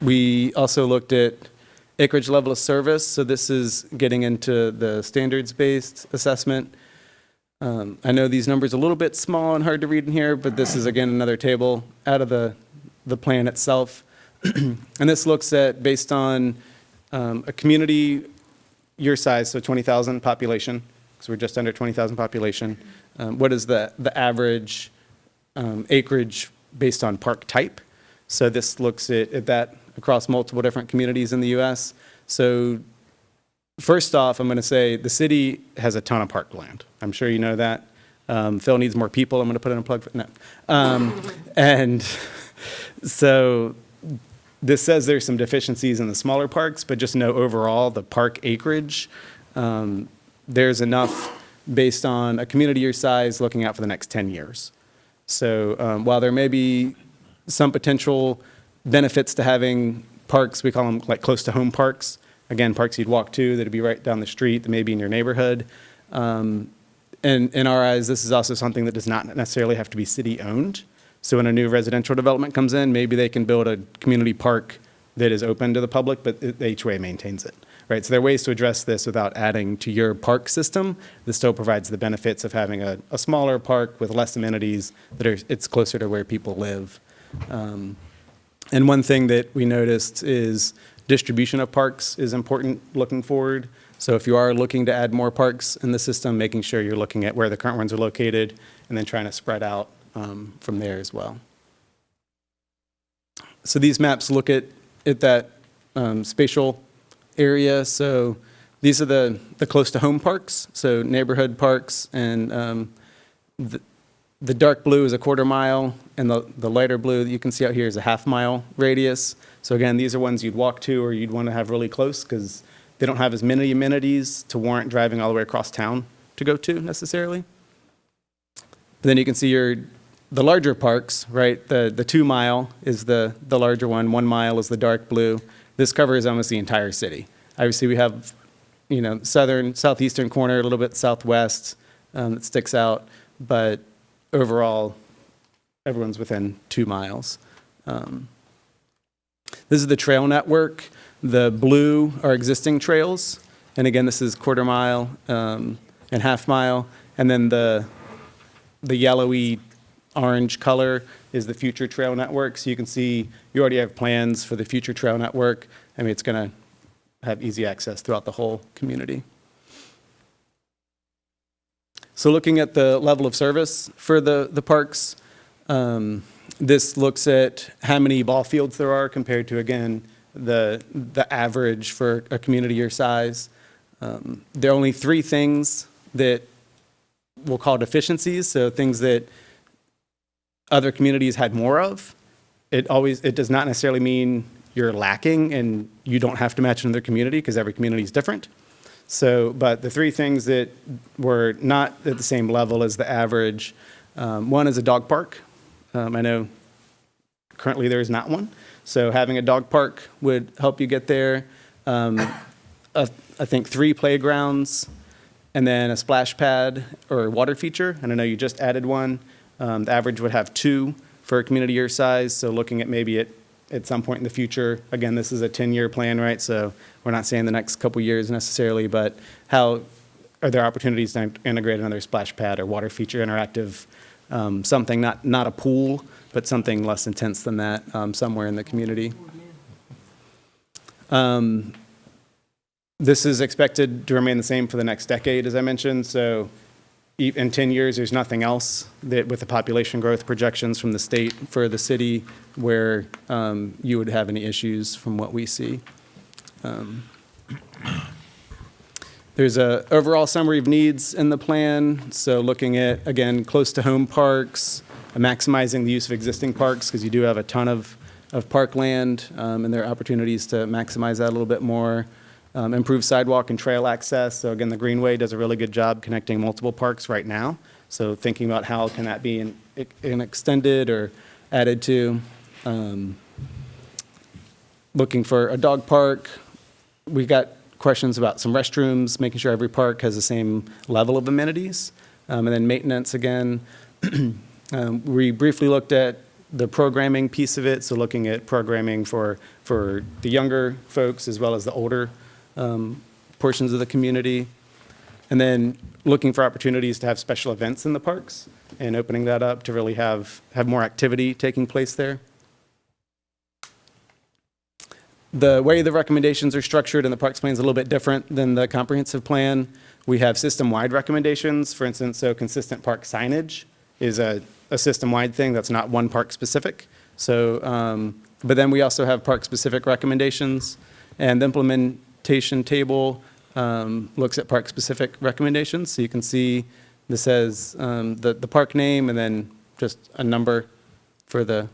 We also looked at acreage level of service. So this is getting into the standards-based assessment. I know these numbers are a little bit small and hard to read in here, but this is, again, another table out of the plan itself. And this looks at, based on a community your size, so 20,000 population, because we're just under 20,000 population. What is the average acreage based on park type? So this looks at that across multiple different communities in the U.S. So first off, I'm going to say the city has a ton of parkland. I'm sure you know that. Phil needs more people. I'm going to put in a plug for no. And so this says there's some deficiencies in the smaller parks, but just know overall the park acreage, there's enough based on a community your size looking out for the next 10 years. So while there may be some potential benefits to having parks, we call them like close to home parks. Again, parks you'd walk to that'd be right down the street, that may be in your neighborhood. And in our eyes, this is also something that does not necessarily have to be city-owned. So when a new residential development comes in, maybe they can build a community park that is open to the public, but the HOA maintains it, right? So there are ways to address this without adding to your park system. This still provides the benefits of having a smaller park with less amenities it's closer to where people live. And one thing that we noticed is distribution of parks is important looking forward. So if you are looking to add more parks in the system, making sure you're looking at where the current ones are located and then trying to spread out from there as well. So these maps look at that spatial area. So these are the close to home parks, so neighborhood parks, and the dark blue is a 1/4 mile, and the lighter blue that you can see out here is a 1/2 mile radius. So again, these are ones you'd walk to or you'd want to have really close because they don't have as many amenities to warrant driving all the way across town to go to necessarily. But then you can see the larger parks, right? The 2 mile is the larger one. 1 mile is the dark blue. This covers almost the entire city. Obviously, we have, southeastern corner, a little bit southwest that sticks out, but overall, everyone's within 2 miles. This is the trail network. The blue are existing trails, and again, this is 1/4 mile and 1/2 mile, and then the yellowy orange color is the future trail network. So you can see you already have plans for the future trail network. I mean, it's going to have easy access throughout the whole community. So looking at the level of service for the parks, this looks at how many ball fields there are compared to, again, the average for a community your size. There are only 3 things that we'll call deficiencies, so things that other communities had more of. It does not necessarily mean you're lacking and you don't have to match another community because every community is different. So, but the 3 things that were not at the same level as the average, one is a dog park. I know currently there is not one. So having a dog park would help you get there. I think 3 playgrounds and then a splash pad or water feature. And I know you just added one. The average would have 2 for a community your size. So looking at maybe at some point in the future, again, this is a 10-year plan, right? So we're not saying the next couple years necessarily, but how are there opportunities to integrate another splash pad or water feature interactive, something not a pool, but something less intense than that somewhere in the community. This is expected to remain the same for the next decade, as I mentioned. So in 10 years, there's nothing else that with the population growth projections from the state for the city where you would have any issues from what we see. There's a overall summary of needs in the plan. So looking at, again, close to home parks, maximizing the use of existing parks because you do have a ton of parkland and there are opportunities to maximize that a little bit more. Improve sidewalk and trail access. So again, the Greenway does a really good job connecting multiple parks right now. So thinking about how can that be extended or added to. Looking for a dog park. We got questions about some restrooms, making sure every park has the same level of amenities. And then maintenance again. We briefly looked at the programming piece of it, so looking at programming for the younger folks as well as the older portions of the community. And then looking for opportunities to have special events in the parks and opening that up to really have more activity taking place there. The way the recommendations are structured in the Parks Plan is a little bit different than the comprehensive plan. We have system-wide recommendations. For instance, so consistent park signage is a system-wide thing that's not one park specific. So, but then we also have park-specific recommendations, and the implementation table looks at park-specific recommendations. So you can see this says the park name and then just a number for the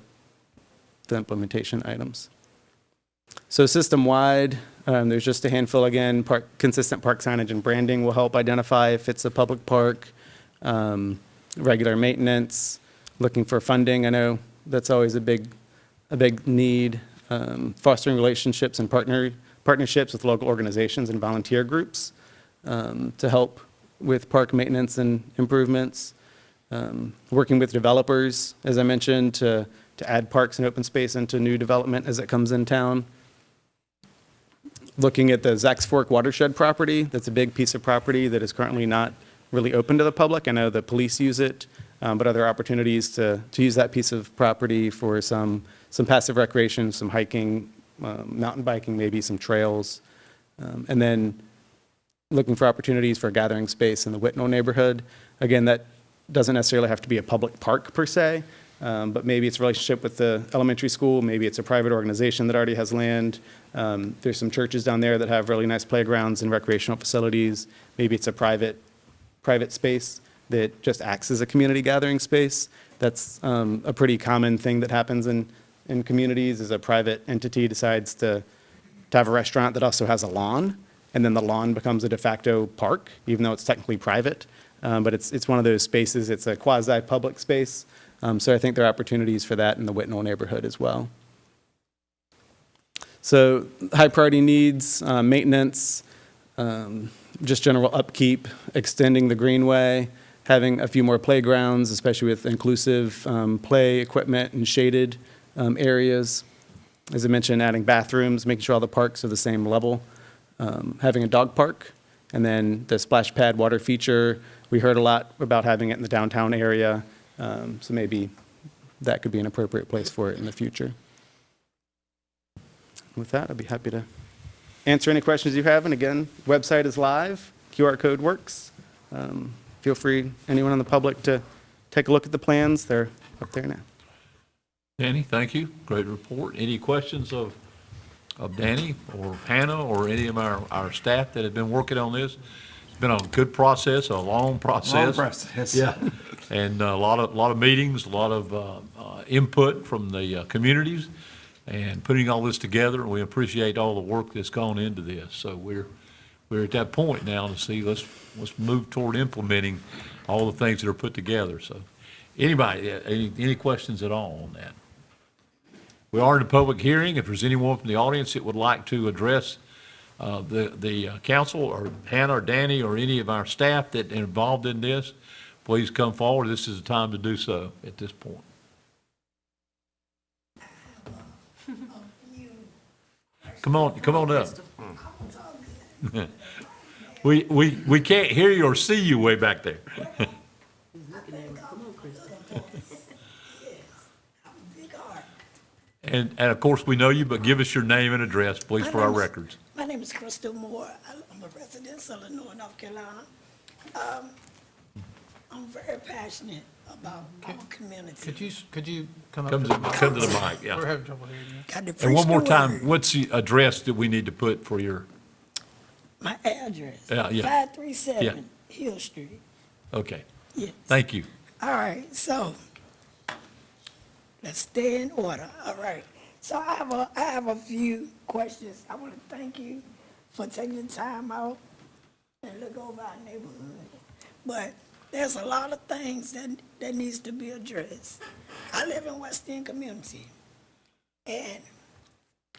implementation items. So system-wide, there's just a handful again. Consistent park signage and branding will help identify if it's a public park. Regular maintenance, looking for funding. I know that's always a big need. Fostering relationships and partnerships with local organizations and volunteer groups to help with park maintenance and improvements. Working with developers, as I mentioned, to add parks and open space into new development as it comes in town. Looking at the Zacks Fork watershed property, that's a big piece of property that is currently not really open to the public. I know the police use it, but other opportunities to use that piece of property for some passive recreation, some hiking, mountain biking, maybe some trails. And then looking for opportunities for gathering space in the Whitnall neighborhood. Again, that doesn't necessarily have to be a public park per se, but maybe it's a relationship with the elementary school, maybe it's a private organization that already has land. There's some churches down there that have really nice playgrounds and recreational facilities. Maybe it's a private space that just acts as a community gathering space. That's a pretty common thing that happens in communities, is a private entity decides to have a restaurant that also has a lawn, and then the lawn becomes a de facto park, even though it's technically private. But it's one of those spaces, it's a quasi-public space. So I think there are opportunities for that in the Whitnall neighborhood as well. So high priority needs, maintenance, just general upkeep, extending the greenway, having a few more playgrounds, especially with inclusive play equipment and shaded areas. As I mentioned, adding bathrooms, making sure all the parks are the same level, having a dog park, and then the splash pad water feature. We heard a lot about having it in the downtown area, so maybe that could be an appropriate place for it in the future. With that, I'd be happy to answer any questions you have. And again, website is live, QR code works. Feel free, anyone in the public, to take a look at the plans. They're up there now. Danny, thank you. Great report. Any questions of Danny or Hannah or any of our staff that have been working on this? It's been a good process, a long process. Long process. Yeah, and a lot of meetings, a lot of input from the communities, and putting all this together. We appreciate all the work that's gone into this. So we're at that point now to see, let's move toward implementing all the things that are put together. So anybody, any questions at all on that? We are in a public hearing. If there's anyone from the audience that would like to address the council, or Hannah or Danny or any of our staff that are involved in this, please come forward. This is the time to do so at this point. Come on up. We can't hear you or see you way back there. And of course, we know you, but give us your name and address, please, for our records. My name is Crystal Moore. I'm a resident of Lenoir, North Carolina. I'm very passionate about our community. Could you come up Come to the to the mic, yeah. We're having trouble hearing you. Got to And preach one more the time, word. what's the address that we need to put for your, My address. Yeah. 537 Yeah. Hill Street. okay, Yes. thank you. All right, so let's stay in order. All right. So I have a few questions. I want to thank you for taking the time out and look over our neighborhood. But there's a lot of things that needs to be addressed. I live in West End community, and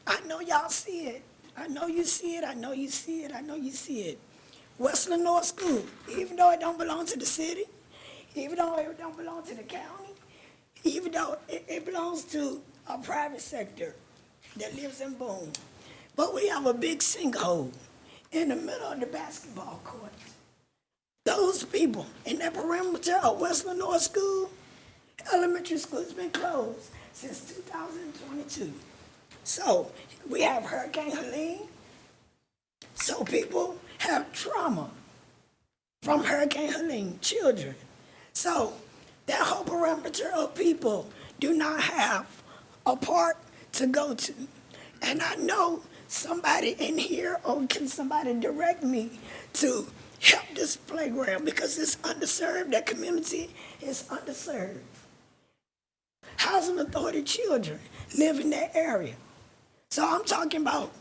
I know y'all see it. I know you see it. I know you see it. I know you see it. West Lenoir School, even though it don't belong to the city, even though it don't belong to the county, even though it belongs to a private sector that lives in Boone. But we have a big sinkhole in the middle of the basketball court. Those people in that perimeter of West Lenoir School, elementary school, has been closed since 2022. So we have Hurricane Helene. So people have trauma from Hurricane Helene, children. So that whole perimeter of people do not have a park to go to. And I know somebody in here, or can somebody direct me to help this playground because it's underserved, that community is underserved. Housing Authority children live in that area. So I'm talking about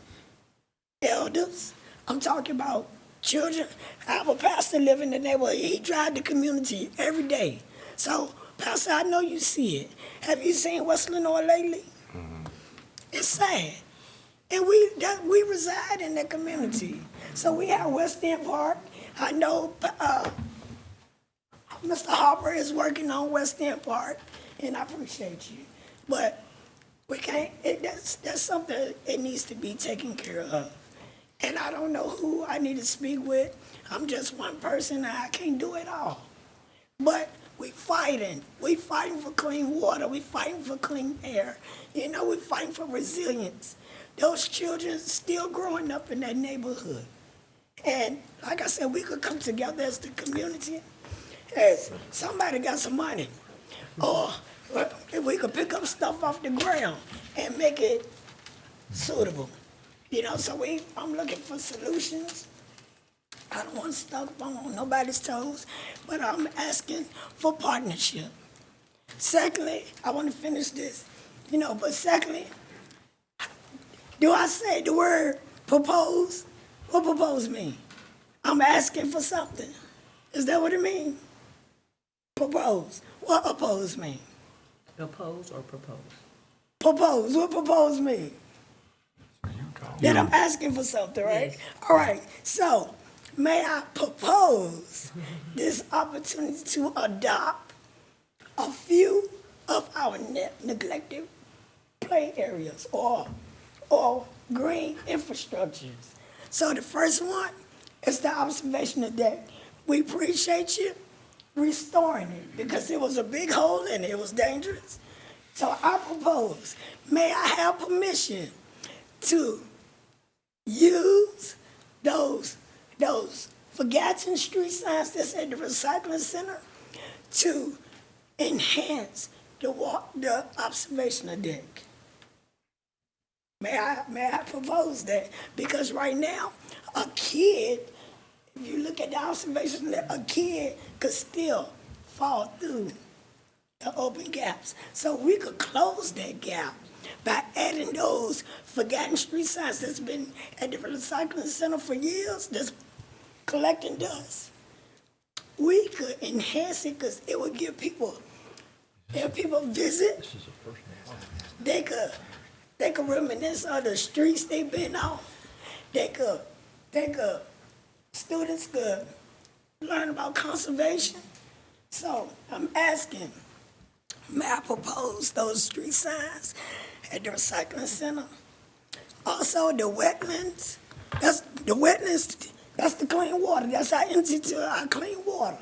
elders, I'm talking about children. I have a pastor live in the neighborhood. He drives the community every day. So, Pastor, I know you see it. Have you seen West Lenoir lately? It's sad. And we reside in that community. So we have West End Park. I know Mr. Harper is working on West End Park, and I appreciate you. But we can't, that's something that needs to be taken care of. And I don't know who I need to speak with. I'm just one person, and I can't do it all. But we fighting. We fighting for clean water. We fighting for clean air. You know, we fighting for resilience. Those children still growing up in that neighborhood. And like I said, we could come together as the community, as somebody got some money, or if we could pick up stuff off the ground and make it suitable. You know, so I'm looking for solutions. I don't want to step on nobody's toes, but I'm asking for partnership. Secondly, I want to finish this, but secondly, do I say the word propose? What propose mean? I'm asking for something. Is that what it means? Propose. What oppose mean? Oppose or propose? Propose. What propose mean? That I'm asking for something, right? Yes. All right. So, may I propose this opportunity to adopt a few of our neglected play areas or green infrastructures. So the first one is the observational deck. We appreciate you restoring it because it was a big hole and it was dangerous. So I propose, may I have permission to use those forgotten street signs that's at the recycling center to enhance the observational deck. May I propose that? Because right now, a kid, if you look at the observation deck, a kid could still fall through the open gaps. So we could close that gap by adding those forgotten street signs that's been at the recycling center for years, that's collecting dust. We could enhance it because it would give people, if people visit, they could reminisce on the streets they've been on. Students could learn about conservation. So I'm asking, may I propose those street signs at the recycling center? Also, the wetlands, that's the clean water. That's our entry to our clean water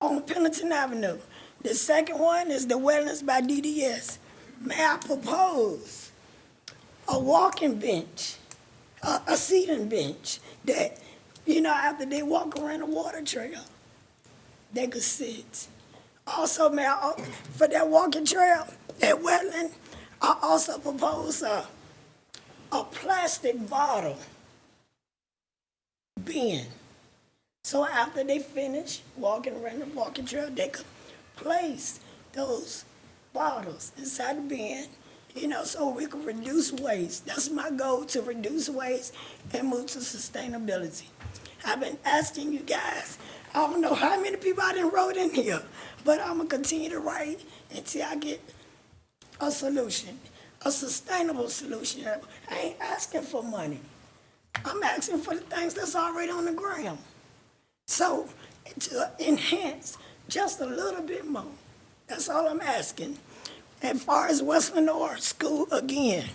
on Pennington Avenue. The second one is the wetlands by DDS. May I propose a walking bench, a seating bench that, after they walk around the water trail, they could sit. Also, for that walking trail, that wetland, I also propose a plastic bottle bin. So after they finish walking around the walking trail, they could place those bottles inside the bin, so we can reduce waste. That's my goal, to reduce waste and move to sustainability. I've been asking you guys, I don't know how many people I done wrote in here, but I'm gonna continue to write until I get a solution, a sustainable solution. I ain't asking for money. I'm asking for the things that's already on the ground. So to enhance just a little bit more, That's all I'm asking. As far as West Lenoir School, again,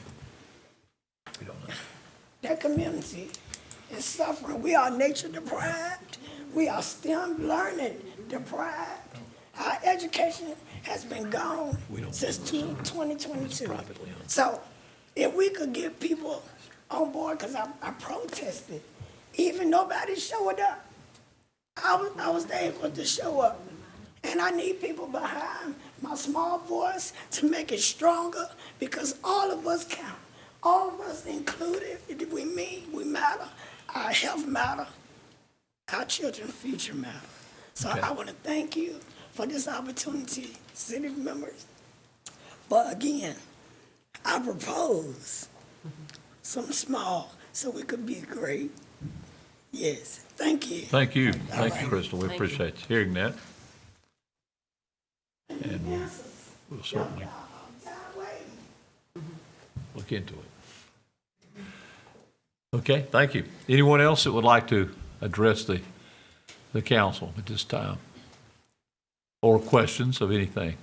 that community is suffering. We are nature deprived. We are STEM learning deprived. Our education has been gone since 2022. So if we could get people on board, because I protested, even nobody showed up. I was able to show up. And I need people behind my small voice to make it stronger, because all of us count. All of us included. We matter. Our health matter. Our children's future matter. So I want to thank you for this opportunity, city members. But again, I propose something small so we could be great. Yes, thank you. Thank you. Thank you, Crystal. We appreciate you hearing that. And we'll certainly look into it. Okay, thank you. Anyone else that would like to address the council at this time? Or questions of anything?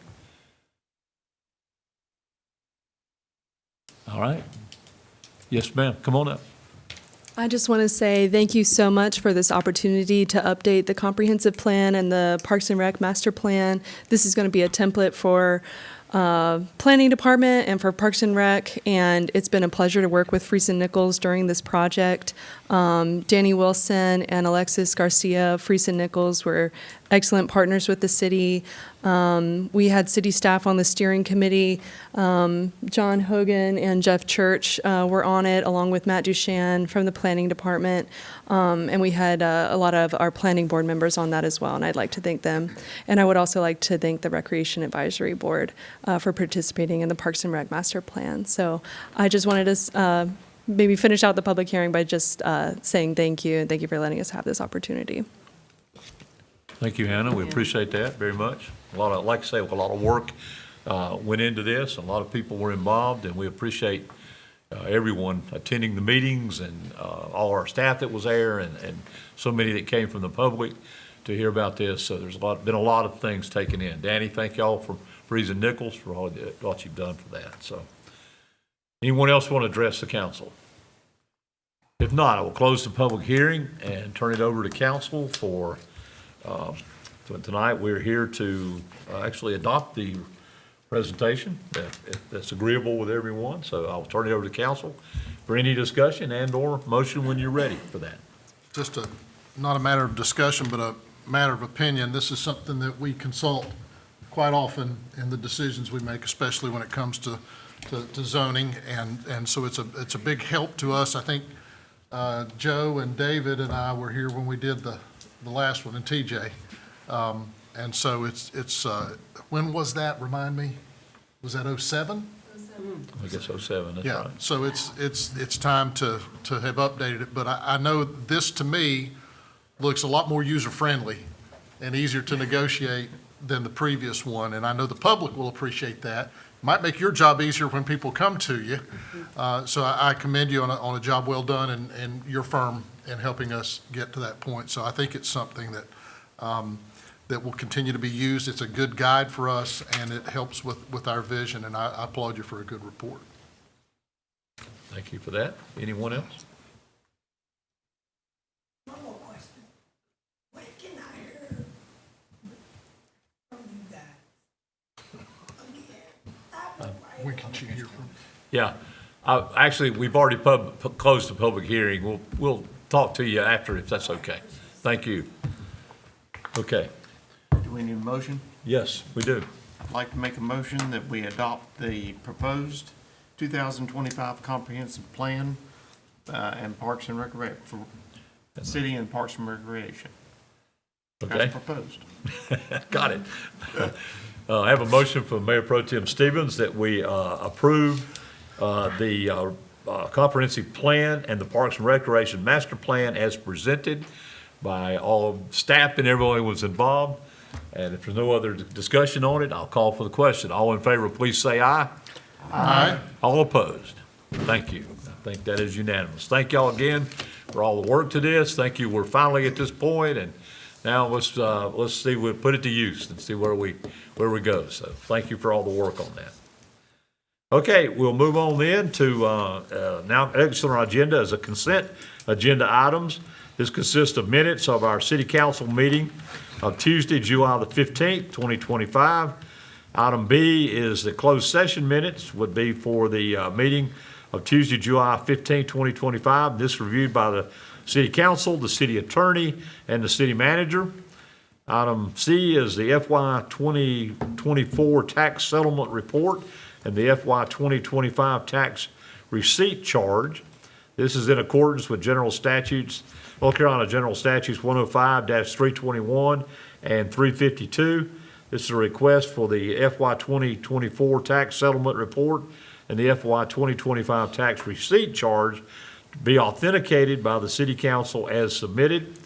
All right. Yes, ma'am. Come on up. I just want to say thank you so much for this opportunity to update the comprehensive plan and the Parks and Rec master plan. This is going to be a template for planning department and for Parks and Rec, and it's been a pleasure to work with Friesen Nichols during this project. Danny Wilson and Alexis Garcia, Friesen Nichols, were excellent partners with the city. We had city staff on the steering committee. John Hogan and Jeff Church were on it, along with Matt Dushan from the planning department. And we had a lot of our planning board members on that as well, and I'd like to thank them. And I would also like to thank the Recreation Advisory Board for participating in the Parks and Rec master plan. So I just wanted to maybe finish out the public hearing by just saying thank you, and thank you for letting us have this opportunity. Thank you, Hannah. We appreciate that very much. Like I say, a lot of work went into this. A lot of people were involved, and we appreciate everyone attending the meetings and all our staff that was there, and so many that came from the public to hear about this. So there's been a lot of things taken in. Danny, thank y'all for Friesen Nichols for all what you've done for that. So, anyone else want to address the council? If not, I will close the public hearing and turn it over to council for. Tonight, we're here to actually adopt the presentation, if that's agreeable with everyone. So I'll turn it over to council for any discussion and/or motion when you're ready for that. Just not a matter of discussion, but a matter of opinion. This is something that we consult quite often in the decisions we make, especially when it comes to zoning, and so it's a big help to us. I think Joe and David and I were here when we did the last one, and TJ. And so it's when was that? Remind me. Was that 07? I guess 07, that's Yeah, right. so it's time to have updated it, but I know this, to me, looks a lot more user-friendly and easier to negotiate than the previous one, and I know the public will appreciate that. Might make your job easier when people come to you. So I commend you on a job well done, and your firm in helping us get to that point. So I think it's something that that will continue to be used. It's a good guide for us, and it helps with our vision, and I applaud you for a good report. Thank you for that. Anyone else? One more question. When can I hear from you guys? Again, When can you hear from? Yeah. Actually, we've already closed the public hearing. We'll talk to you after, if that's okay. Thank you. Okay. Do we need a motion? Yes, we do. I'd like to make a motion that we adopt the proposed 2025 comprehensive plan and Parks and Recreation, for city and Parks and Recreation. Okay. As proposed. Got it. I have a motion from Mayor Pro Tem Stevens that we approve the comprehensive plan and the Parks and Recreation master plan as presented by all staff and everyone who was involved. And if there's no other discussion on it, I'll call for the question. All in favor, please say aye. Aye. All opposed? Thank you. I think that is unanimous. Thank y'all again for all the work to this. Thank you. We're finally at this point, and Now, let's see, we'll put it to use and see where we go. So thank you for all the work on that. Okay, we'll move on then to, now next on our agenda is a consent agenda items. This consists of minutes of our city council meeting of Tuesday, July the 15th, 2025. Item B is the closed session minutes would be for the meeting of Tuesday, July 15th, 2025. This reviewed by the city council, the city attorney, and the city manager. Item C is the FY 2024 tax settlement report and the FY 2025 tax receipt charge. This is in accordance with General Statutes, North Carolina General Statutes 105-321 and 352. This is a request for the FY 2024 tax settlement report and the FY 2025 tax receipt charge to be authenticated by the city council as submitted.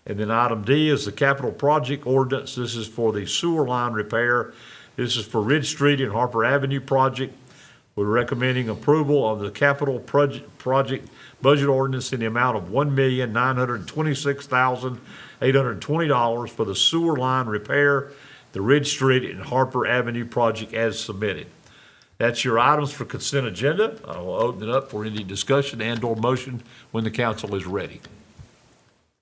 And then item D is the capital project ordinance. This is for the sewer line repair. This is for Ridge Street and Harper Avenue project. We're recommending approval of the capital project budget ordinance in the amount of $1,926,820 for the sewer line repair, the Ridge Street and Harper Avenue project as submitted. That's your items for consent agenda. I will open it up for any discussion and/or motion when the council is ready.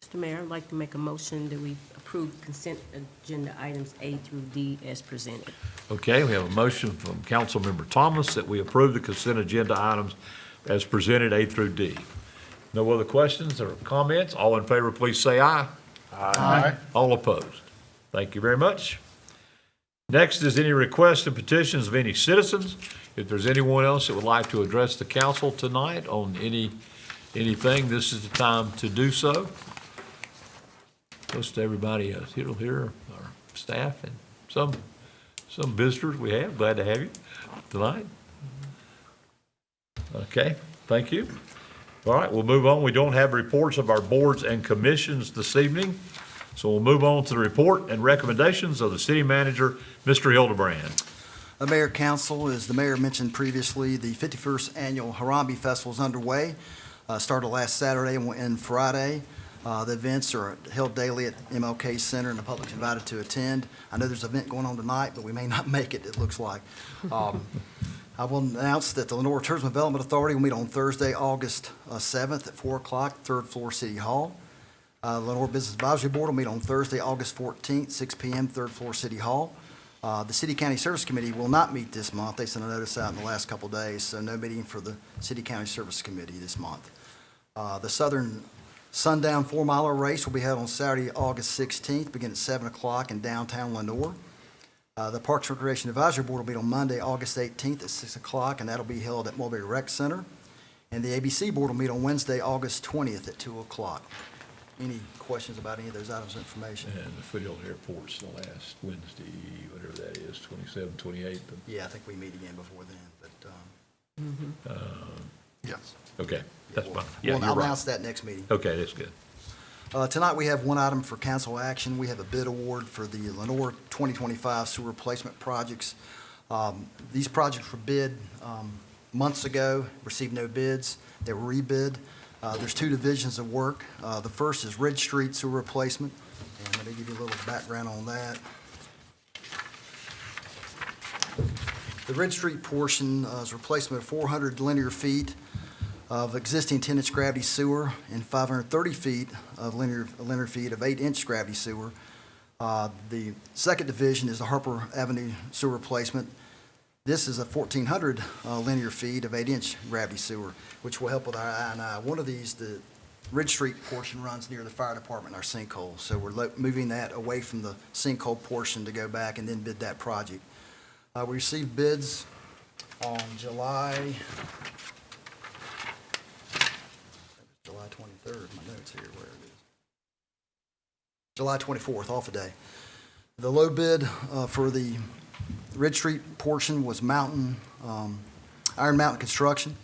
Mr. Mayor, I'd like to make a motion that we approve consent agenda items A through D as presented. Okay, we have a motion from Councilmember Thomas that we approve the consent agenda items as presented A through D. No other questions or comments? All in favor, please say aye. Aye. All opposed? Thank you very much. Next is any requests and petitions of any citizens. If there's anyone else that would like to address the council tonight on anything, this is the time to do so. Most everybody here, our staff and some visitors we have. Glad to have you tonight. Okay, thank you. All right, we'll move on. We don't have reports of our boards and commissions this evening. So we'll move on to the report and recommendations of the city manager, Mr. Hildebrand. Mayor, Council, as the mayor mentioned previously, the 51st Annual Harambe Festival is underway. Started last Saturday and Friday. The events are held daily at MLK Center, and the public's invited to attend. I know there's an event going on tonight, but we may not make it, it looks like. I will announce that the Lenoir Tourism Development Authority will meet on Thursday, August 7th at 4 o'clock, third floor City Hall. Lenoir Business Advisory Board will meet on Thursday, August 14th, 6 p.m., third floor City Hall. The City County Service Committee will not meet this month. They sent a notice out in the last couple of days, so no meeting for the City County Service Committee this month. The Southern Sundown 4-miler race will be held on Saturday, August 16th, beginning at 7 o'clock in downtown Lenoir. The Parks and Recreation Advisory Board will meet on Monday, August 18th at 6 o'clock, and that'll be held at Mulberry Rec Center. And the ABC Board will meet on Wednesday, August 20th at 2 o'clock. Any questions about any of those items of information? And the Foothill Airport's the last Wednesday, whatever that is, 27, 28. Yeah, I think we meet again before then, but, Yes. Okay, that's fine. Yeah, I'll you're right. announce that next meeting. Okay, that's good. Tonight, we have one item for council action. We have a bid award for the Lenoir 2025 sewer replacement projects. These projects were bid months ago, received no bids. They were rebid. There's two divisions of work. The first is Ridge Street sewer replacement, and let me give you a little background on that. The Ridge Street portion is replacement of 400 linear feet of existing 10-inch gravity sewer and 530 feet of linear feet of 8-inch gravity sewer. The second division is the Harper Avenue sewer replacement. This is a 1,400 linear feet of 8-inch gravity sewer, which will help with our I&I. One of these, the Ridge Street portion, runs near the fire department, our sinkhole. So we're moving that away from the sinkhole portion to go back and then bid that project. We received bids on July 23rd. My notes here, where it is. July 24th, off a day. The low bid for the Ridge Street portion was Iron Mountain Construction.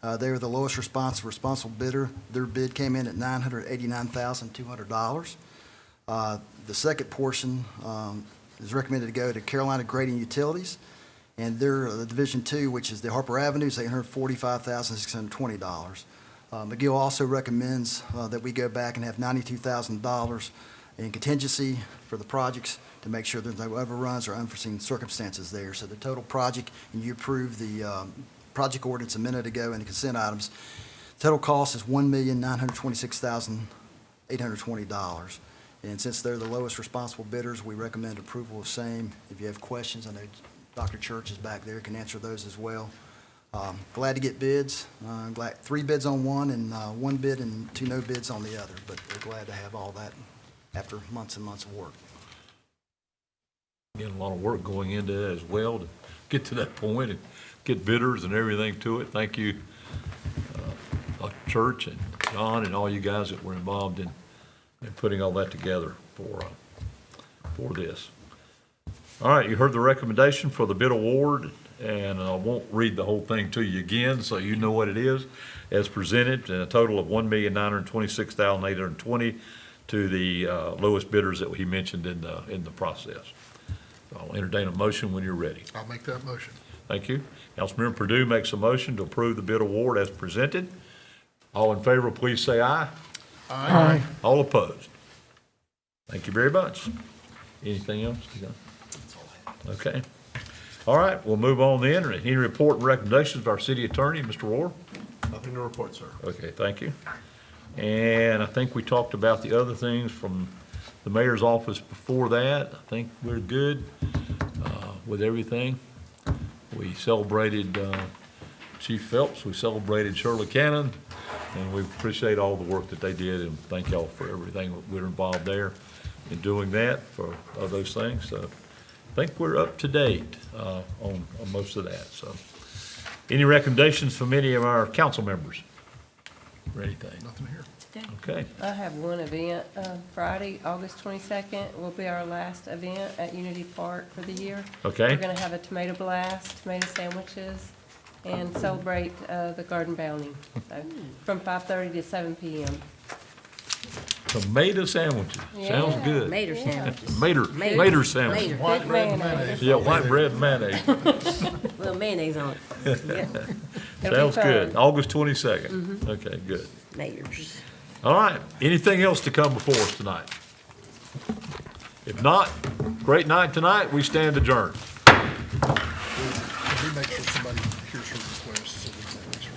They were the lowest responsible bidder. Their bid came in at $989,200. The second portion is recommended to go to Carolina Grading Utilities, and their Division 2, which is the Harper Avenue, is $845,620. McGill also recommends that we go back and have $92,000 and contingency for the projects to make sure there's no overruns or unforeseen circumstances there. So the total project, and you approved the project ordinance a minute ago and the consent items, total cost is $1,926,820. And since they're the lowest responsible bidders, we recommend approval of same. If you have questions, I know Dr. Church is back there, can answer those as well. Glad to get bids. Glad 3 bids on one and 1 bid and 2 no bids on the other, but we're glad to have all that after months and months of work. Getting a lot of work going into it as well to get to that point and get bidders and everything to it. Thank you, Dr. Church and John and all you guys that were involved in putting all that together for this. All right, you heard the recommendation for the bid award, and I won't read the whole thing to you again, so you know what it is, as presented, and a total of $1,926,820 to the lowest bidders that he mentioned in the process. I'll entertain a motion when you're ready. I'll make that motion. Thank you. Councilmember Perdue makes a motion to approve the bid award as presented. All in favor, please say aye. Aye. All opposed? Thank you very much. Anything else? Okay. All right, we'll move on then. Any report and recommendations of our city attorney, Mr. Rohr? Nothing to report, sir. Okay, thank you. And I think we talked about the other things from the mayor's office before that. I think we're good with everything. We celebrated Chief Phelps, we celebrated Shirley Cannon, and we appreciate all the work that they did, and thank y'all for everything that we're involved there in doing that for those things. So I think we're up to date on most of that. So any recommendations from any of our council members or anything? Nothing here. Okay. I have one event, Friday, August 22nd, will be our last event at Unity Park for the year. Okay. We're going to have a tomato blast, tomato sandwiches, and celebrate the garden bounty. So, from 5:30 to 7 p.m. Tomato sandwiches. Sounds Yeah. good. Mater sandwiches. Mater sandwiches. Mater. White Good bread and mayonnaise. mayonnaise. Yeah, white bread and mayonnaise. Little mayonnaise on it. Yeah. It'll be Sounds good. fun. August 22nd. Okay, good. Maters. All right. Anything else to come before us tonight? If not, great night tonight. We stand adjourned. Can we make sure somebody hears her request so we can answer?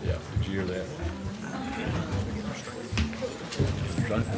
Yeah, did you hear that?